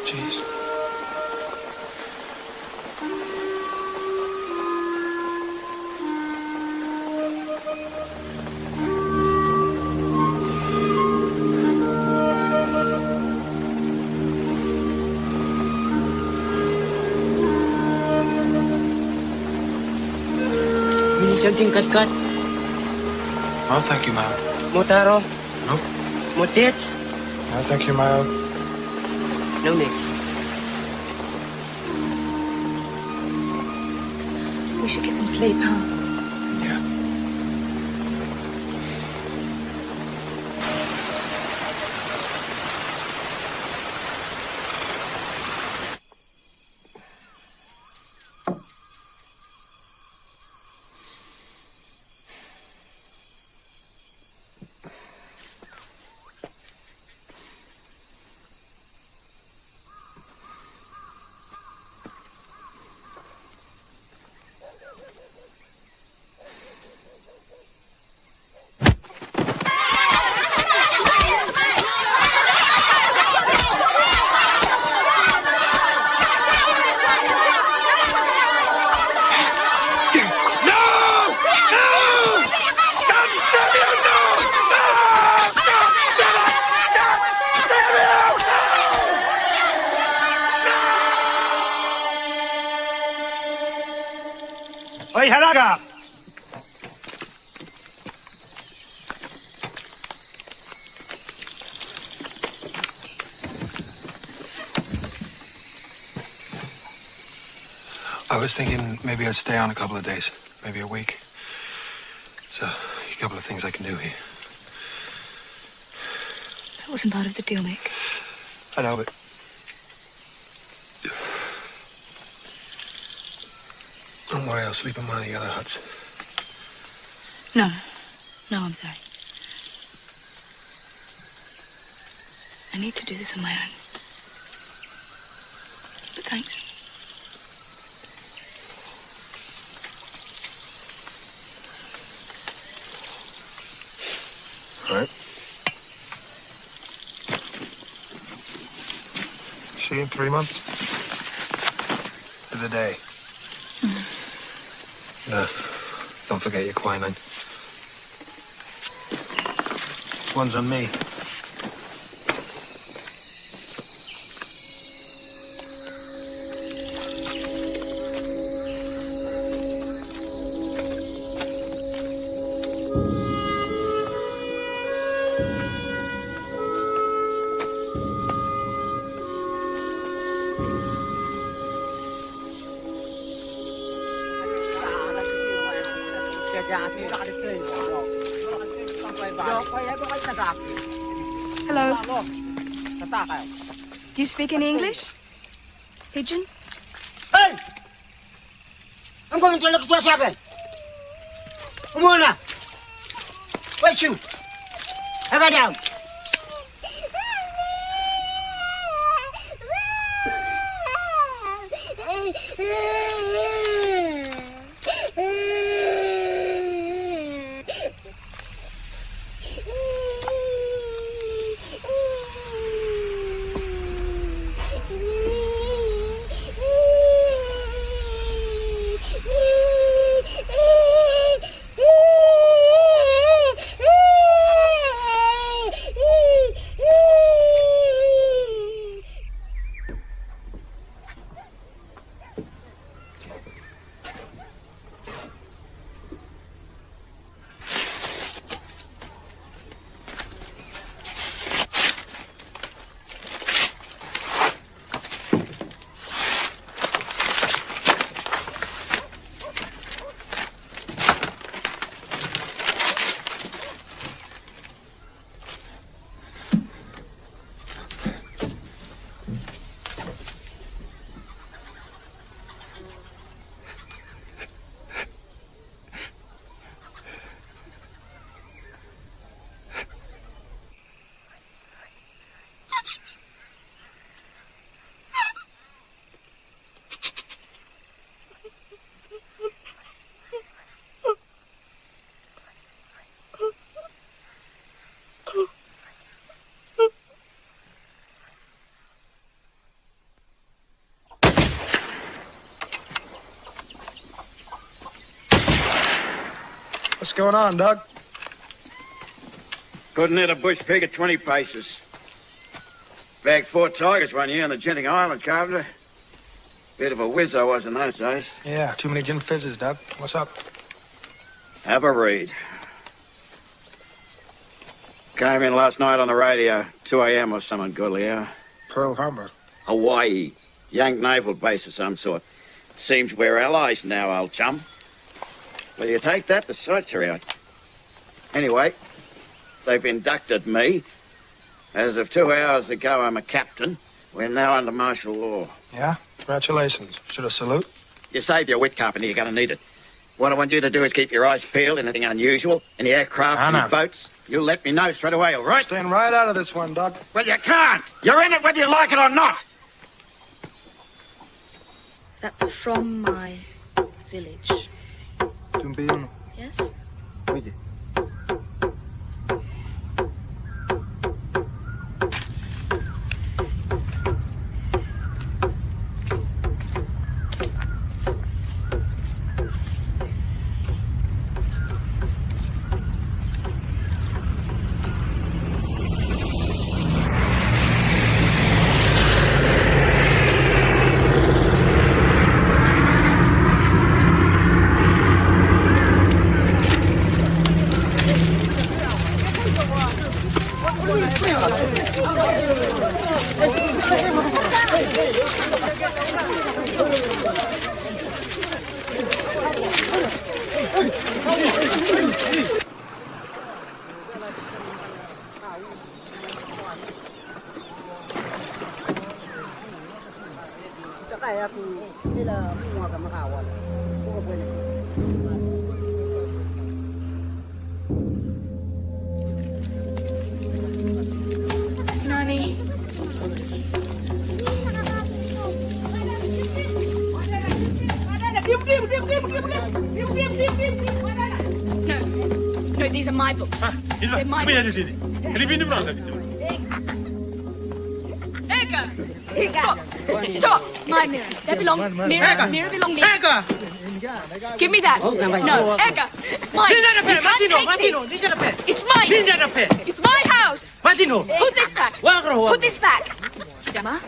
Jeez. Something cut. No, thank you, Mao. Motaro. Nope. Motets. No, thank you, Mao. No need. We should get some sleep, huh? Yeah. Oi, Haraga! I was thinking maybe I'd stay on a couple of days, maybe a week. So, a couple of things I can do here. That wasn't part of the deal, Mick. I know, but don't worry, I'll sleep in one of the other huts. No, I'm sorry. I need to do this on my own. But thanks. All right. See you in 3 months. To the day. Don't forget your quinine. One's on me. Hello. Do you speak any English? Pigeon? Hey! I'm going to look at what's happening. Come on now. Wait, you. I got down. What's going on, Doug? Couldn't hit a bush pig at 20 paces. Bagged 4 tigers one year on the Genting Island, Carpenter. Bit of a whiz I was in those days. Yeah, too many gin fizzes, Doug. What's up? Have a read. Came in last night on the radio, 2 a.m. or something goodly hour. Pearl Harbor. Hawaii. Yankee naval base of some sort. Seems we're allies now, old chum. Will you take that? The sights are out. Anyway, they've inducted me. As of 2 hours ago, I'm a captain. We're now under martial law. Yeah? Congratulations. Should I salute? You save your wit, Carpenter. You're going to need it. What I want you to do is keep your eyes peeled. Anything unusual? Any aircraft, any boats? You let me know straight away, all right? Staying right out of this one, Doc. Well, you can't. You're in it whether you like it or not. That's from my village. Tumbiano. Yes? Oye. Nani. No, these are my books. They're my books. Stop! Stop! My mirror. They belong. Mirror belong me. Give me that. No, Edgar. Mine. You can't take this. It's mine. It's my house. Put this back. Put this back. Hidama.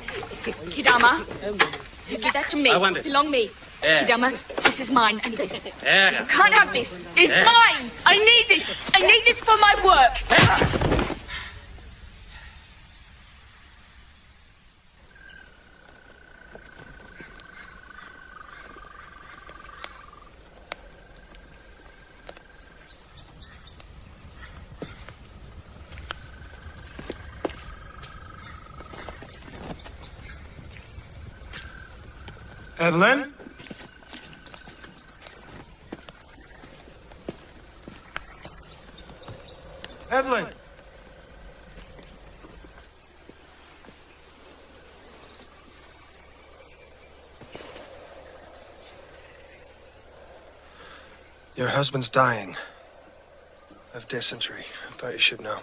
Hidama. You give that to me. Belong me. Hidama, this is mine. I need this. You can't have this. It's mine. I need this. I need this for my work. Evelyn? Evelyn! Your husband's dying of dysentery. I thought you should know.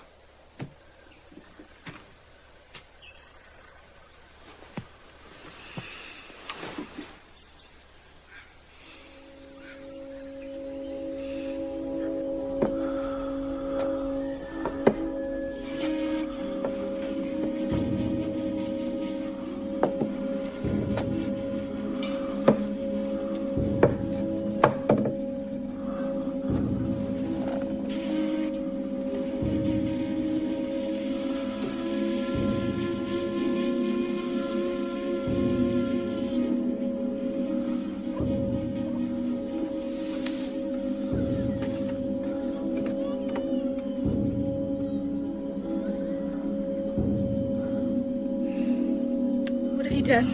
What have you done?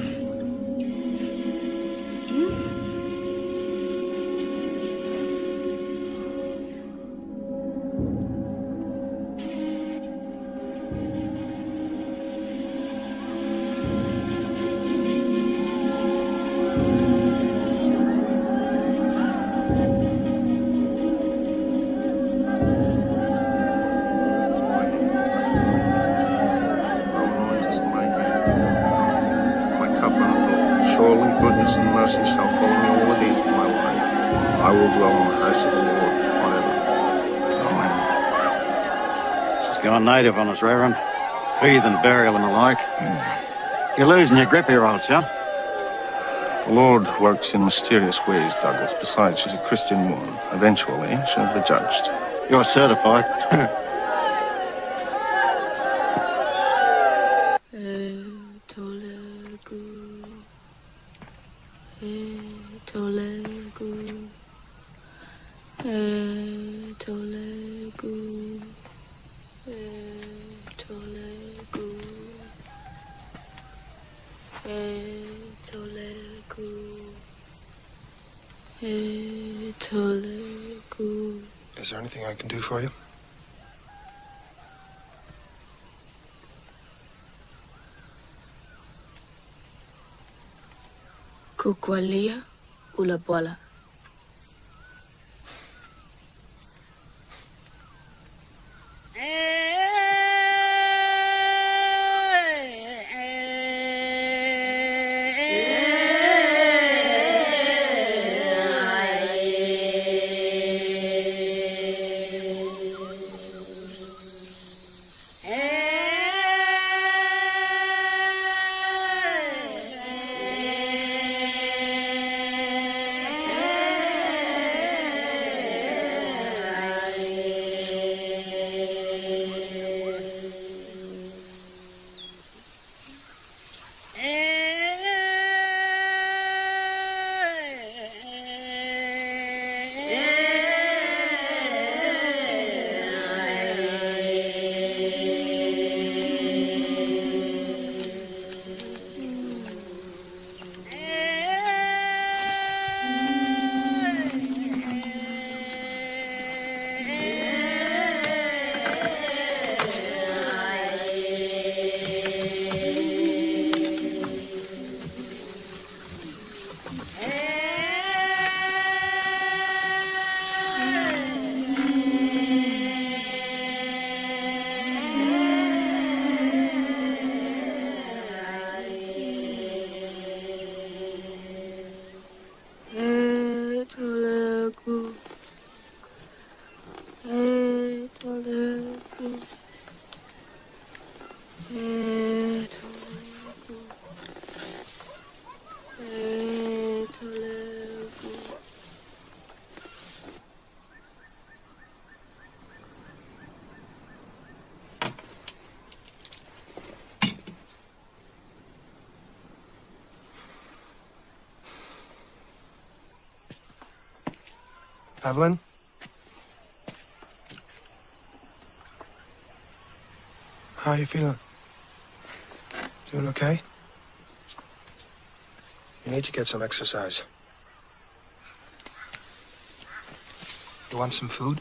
Surely goodness and mercy shall follow me all the days of my life. I will dwell in the house of the Lord forever. Amen. She's gone native on us, Reverend. Heathen burial and the like. You're losing your grip here, old chum. The Lord works in mysterious ways, Douglas. Besides, she's a Christian woman. Eventually, she'll be judged. You're certified. Is there anything I can do for you? Kukwalia ulabwala. Evelyn? How are you feeling? Doing okay? You need to get some exercise. You want some food?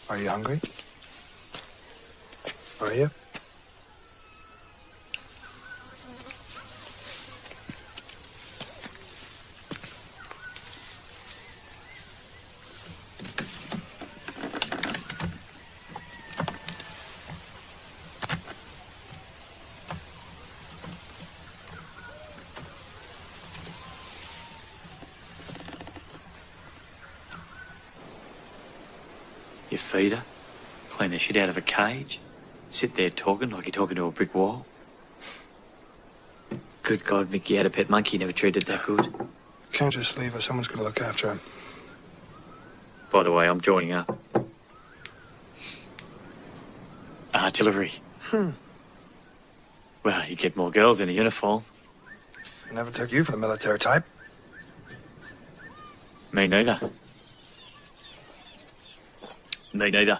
Are you hungry? Are you? You feed her, clean the shit out of a cage, sit there talking like you're talking to a brick wall. Good God, Mickey had a pet monkey, never treated that good. Can't just leave her. Someone's going to look after him. By the way, I'm joining up. Artillery. Well, you get more girls in a uniform. I never took you for the military type. Me neither. Me neither.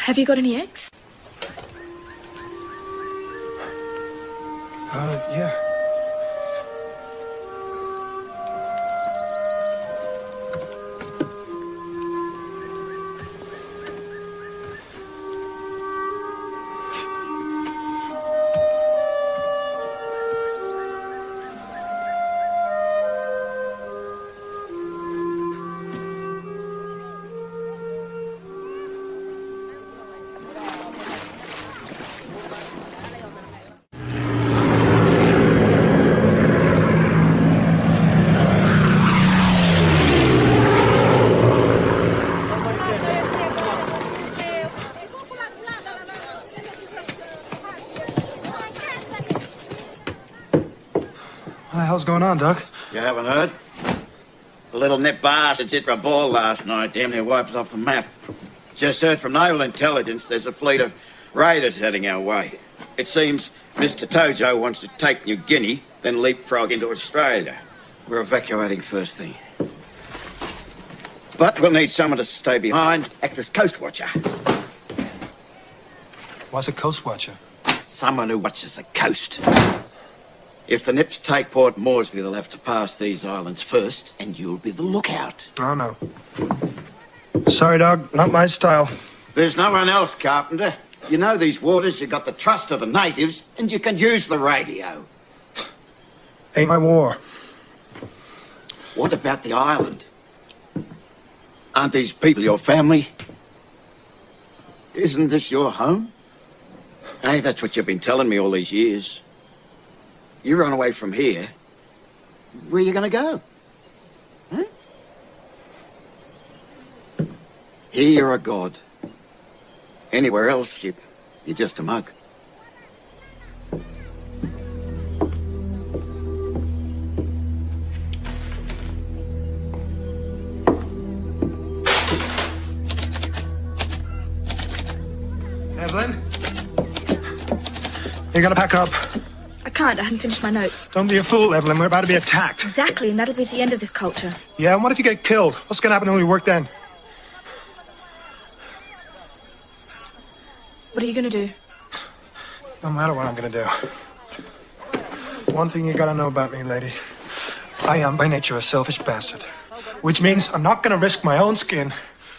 Have you got any eggs? Yeah. What the hell's going on, Doc? You haven't heard? The little nip bastards hit a ball last night, damn near wiped us off the map. Just heard from naval intelligence there's a fleet of raiders heading our way. It seems Mr. Tojo wants to take New Guinea, then leapfrog into Australia. We're evacuating first thing. But we'll need someone to stay behind, act as coast watcher. What's a coast watcher? Someone who watches the coast. If the Nips take Port Moresby, they'll have to pass these islands first, and you'll be the lookout. Oh, no. Sorry, dog. Not my style. There's no one else, Carpenter. You know these waters, you got the trust of the natives, and you can use the radio. Ain't my war. What about the island? Aren't these people your family? Isn't this your home? Hey, that's what you've been telling me all these years. You run away from here, where are you going to go? Huh? Here you're a god. Anywhere else, you're just a mug. Evelyn? You gotta pack up. I can't. I haven't finished my notes. Don't be a fool, Evelyn. We're about to be attacked. Exactly, and that'll be the end of this culture. Yeah, and what if you get killed? What's gonna happen when we work then? What are you going to do? No matter what I'm gonna do. One thing you gotta know about me, lady. I am by nature a selfish bastard. Which means I'm not gonna risk my own skin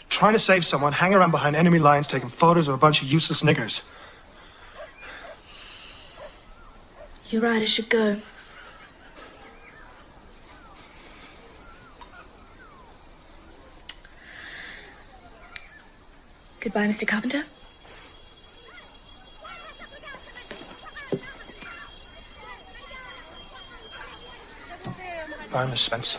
trying to save someone, hang around behind enemy lines taking photos of a bunch of useless niggers. You're right, I should go. Goodbye, Mr. Carpenter. Bye, Miss Spence.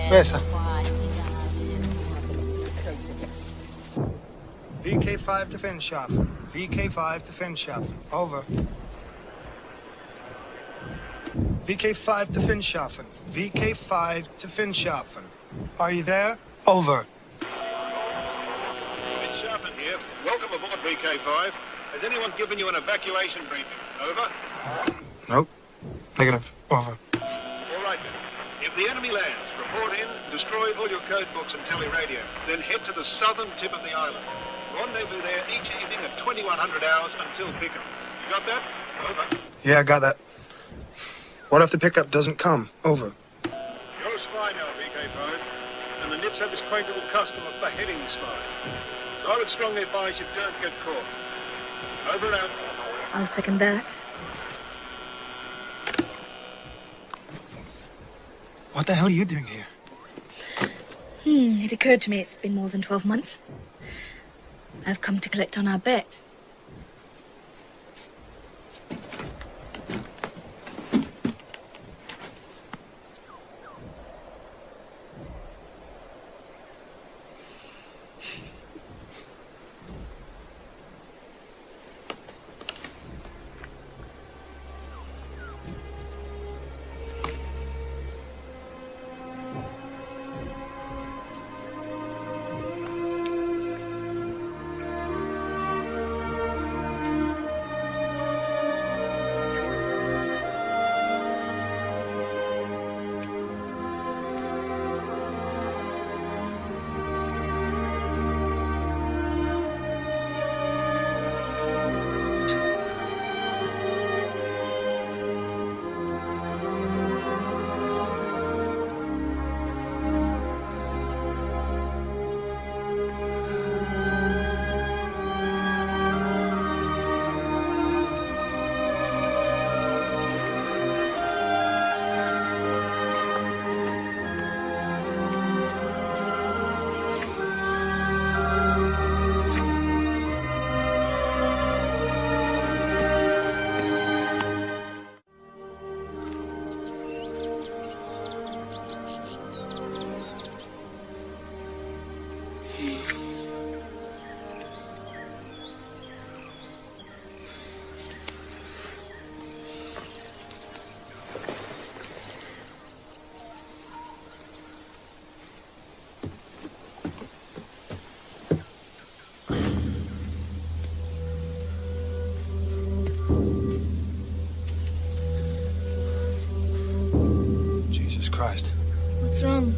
Besa. VK5 to Finshafen. VK5 to Finshafen. Over. VK5 to Finshafen. VK5 to Finshafen. Are you there? Over. Finshafen here. Welcome aboard VK5. Has anyone given you an evacuation briefing? Over. Nope. Negative. Over. All right, then. If the enemy lands, report in, destroy all your code books and teleradio, then head to the southern tip of the island. Rendezvous there each evening at 2100 hours until pickup. You got that? Over. Yeah, I got that. What if the pickup doesn't come? Over. You're a spy now, VK5, and the Nips have this quaint little custom of beheading spies. So I would strongly advise you don't get caught. Over and out. I'll second that. What the hell are you doing here? It occurred to me it's been more than 12 months. I've come to collect on our bet. Jesus Christ. What's wrong?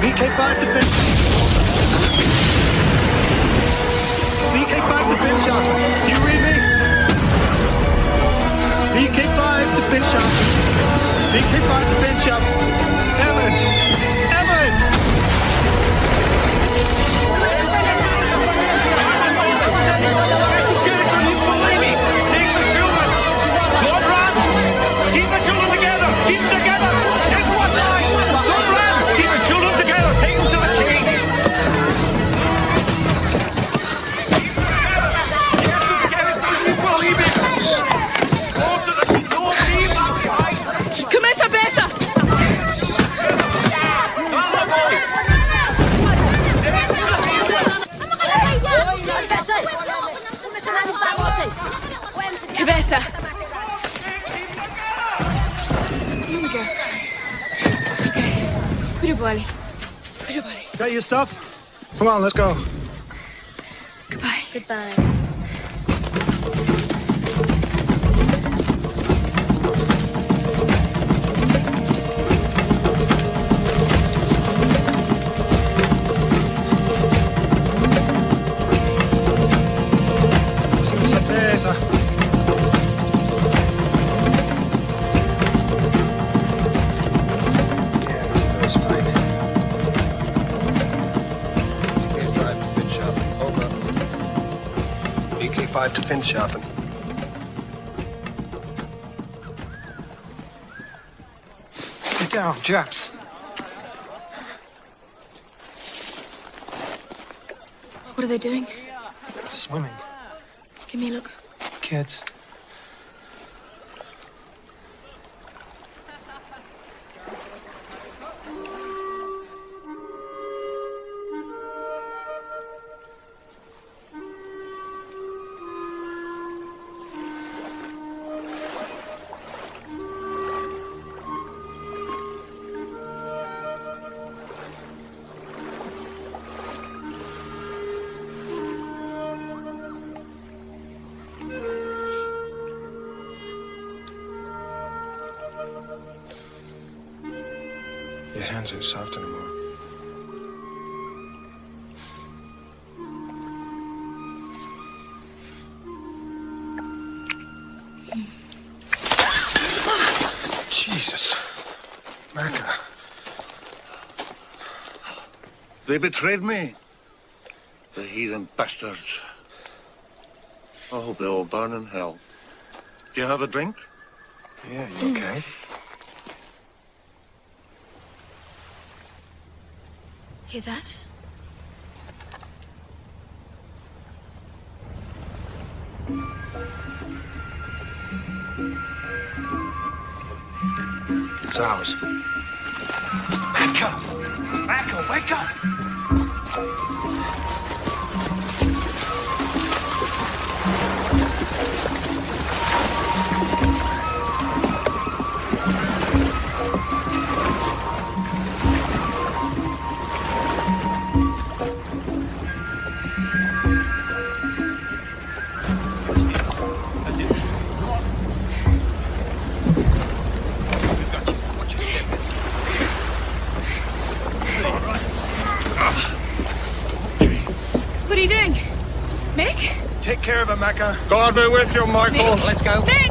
VK5 defense. VK5 defense shop. Do you read me? VK5 defense shop. VK5 defense shop. Evan! Evan! Keep the children together! Keep them together! Take one line! Don't run! Keep the children together! Take them to the cage! Começa, Bessa! Cabeça! Here we go. Okay. Put your body. Put your body. Got your stuff? Come on, let's go. Goodbye. Goodbye. Certeza. VK5 to Finnshafen. Get down, Japs. What are they doing? Swimming. Give me a look. Kids. Your hands ain't soft anymore. Jesus. Mecca. They betrayed me. The heathen bastards. I hope they all burn in hell. Do you have a drink? Yeah, you okay? Hear that? It's ours. Mecca! Mecca, wake up! What are you doing? Mick? Take care of it, Mecca. God be with you, Michael. Let's go. Mick!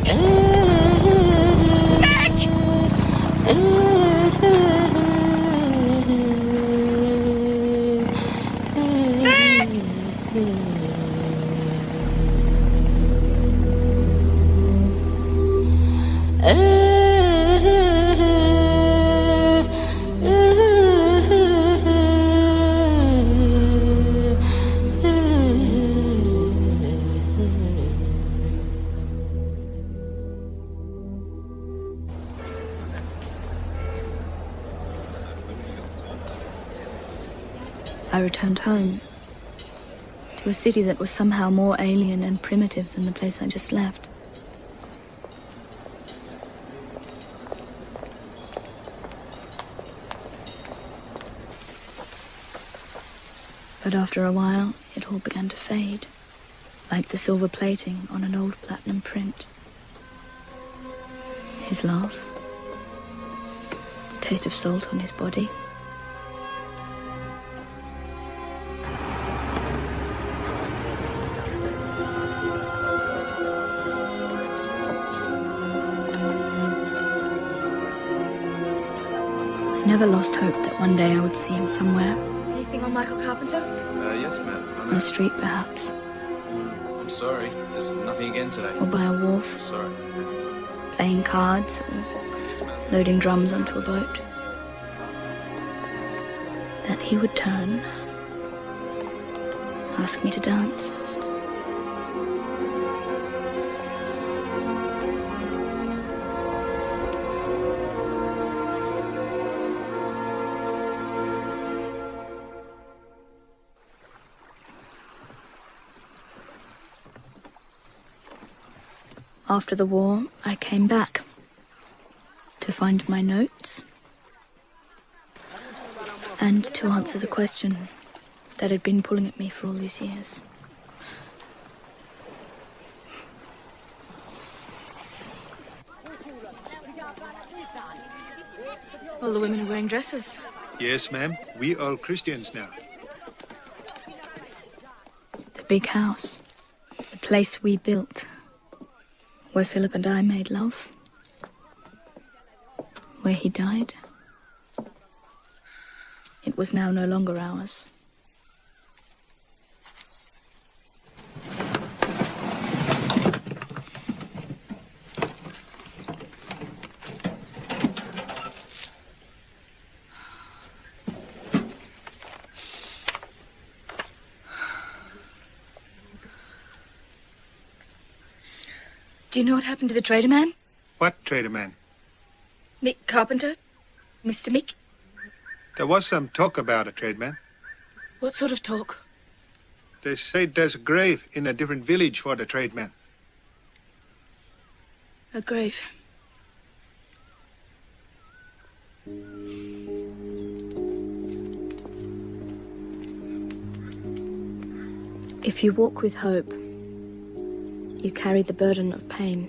I returned home to a city that was somehow more alien and primitive than the place I just left. But after a while, it all began to fade, like the silver plating on an old platinum print. His laugh, the taste of salt on his body. I never lost hope that one day I would see him somewhere. Anything on Michael Carpenter? Yes, ma'am. On a street, perhaps. I'm sorry. There's nothing again today. Or by a wharf. Sorry. Playing cards or loading drums onto a boat. That he would turn, ask me to dance. After the war, I came back to find my notes and to answer the question that had been pulling at me for all these years. All the women are wearing dresses. Yes, ma'am. We all Christians now. The big house, the place we built, where Philip and I made love, where he died. It was now no longer ours. Do you know what happened to the trader man? What trader man? Mick Carpenter? Mr. Mick? There was some talk about a trade man. What sort of talk? They say there's a grave in a different village for the trade man. A grave. If you walk with hope, you carry the burden of pain.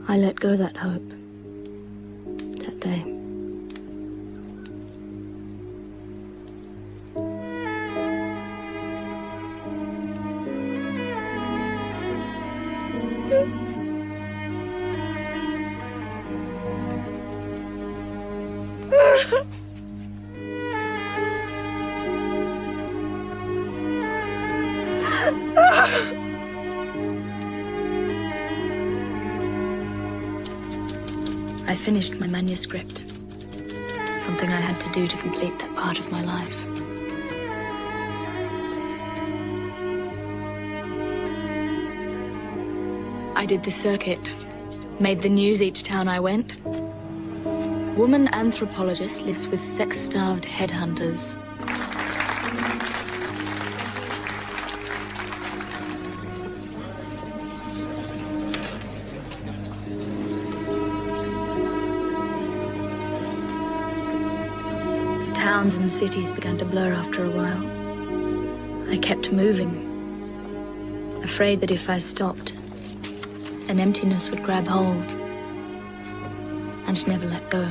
I let go that hope that day. I finished my manuscript. Something I had to do to complete that part of my life. I did the circuit. Made the news each town I went. Woman anthropologist lives with sex-starved headhunters. Towns and cities began to blur after a while. I kept moving, afraid that if I stopped, an emptiness would grab hold and never let go.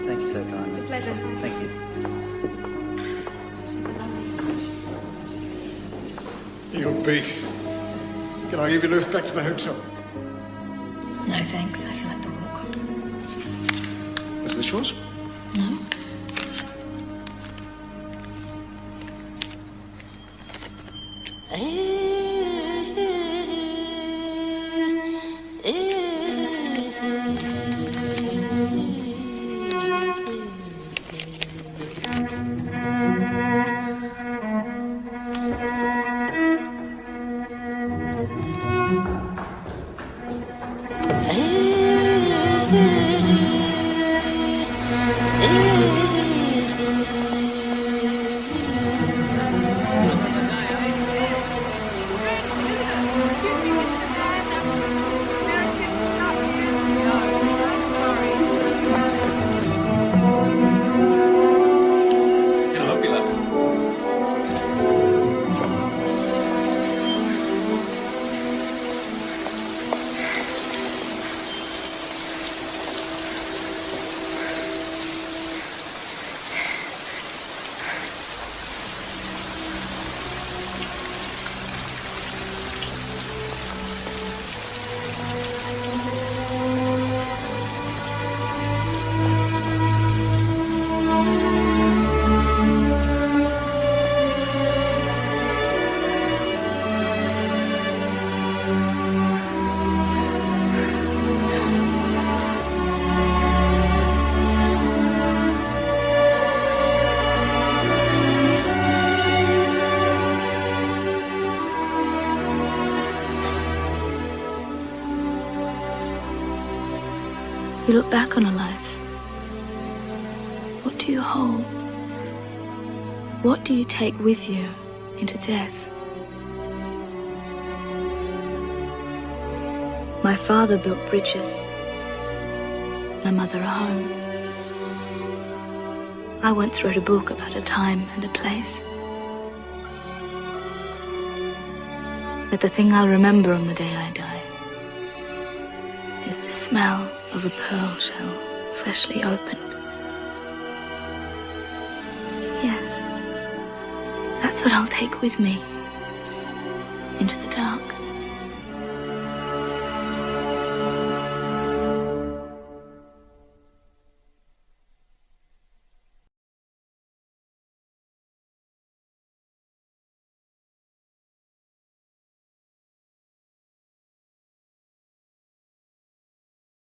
Thank you so kindly. It's a pleasure. Thank you. You're beat. Can I give you a lift back to the hotel? No thanks, I feel like the walk. Is this yours? No? You look back on a life. What do you hold? What do you take with you into death? My father built bridges. My mother a home. I once wrote a book about a time and a place. But the thing I'll remember on the day I die is the smell of a pearl shell freshly opened. Yes, that's what I'll take with me.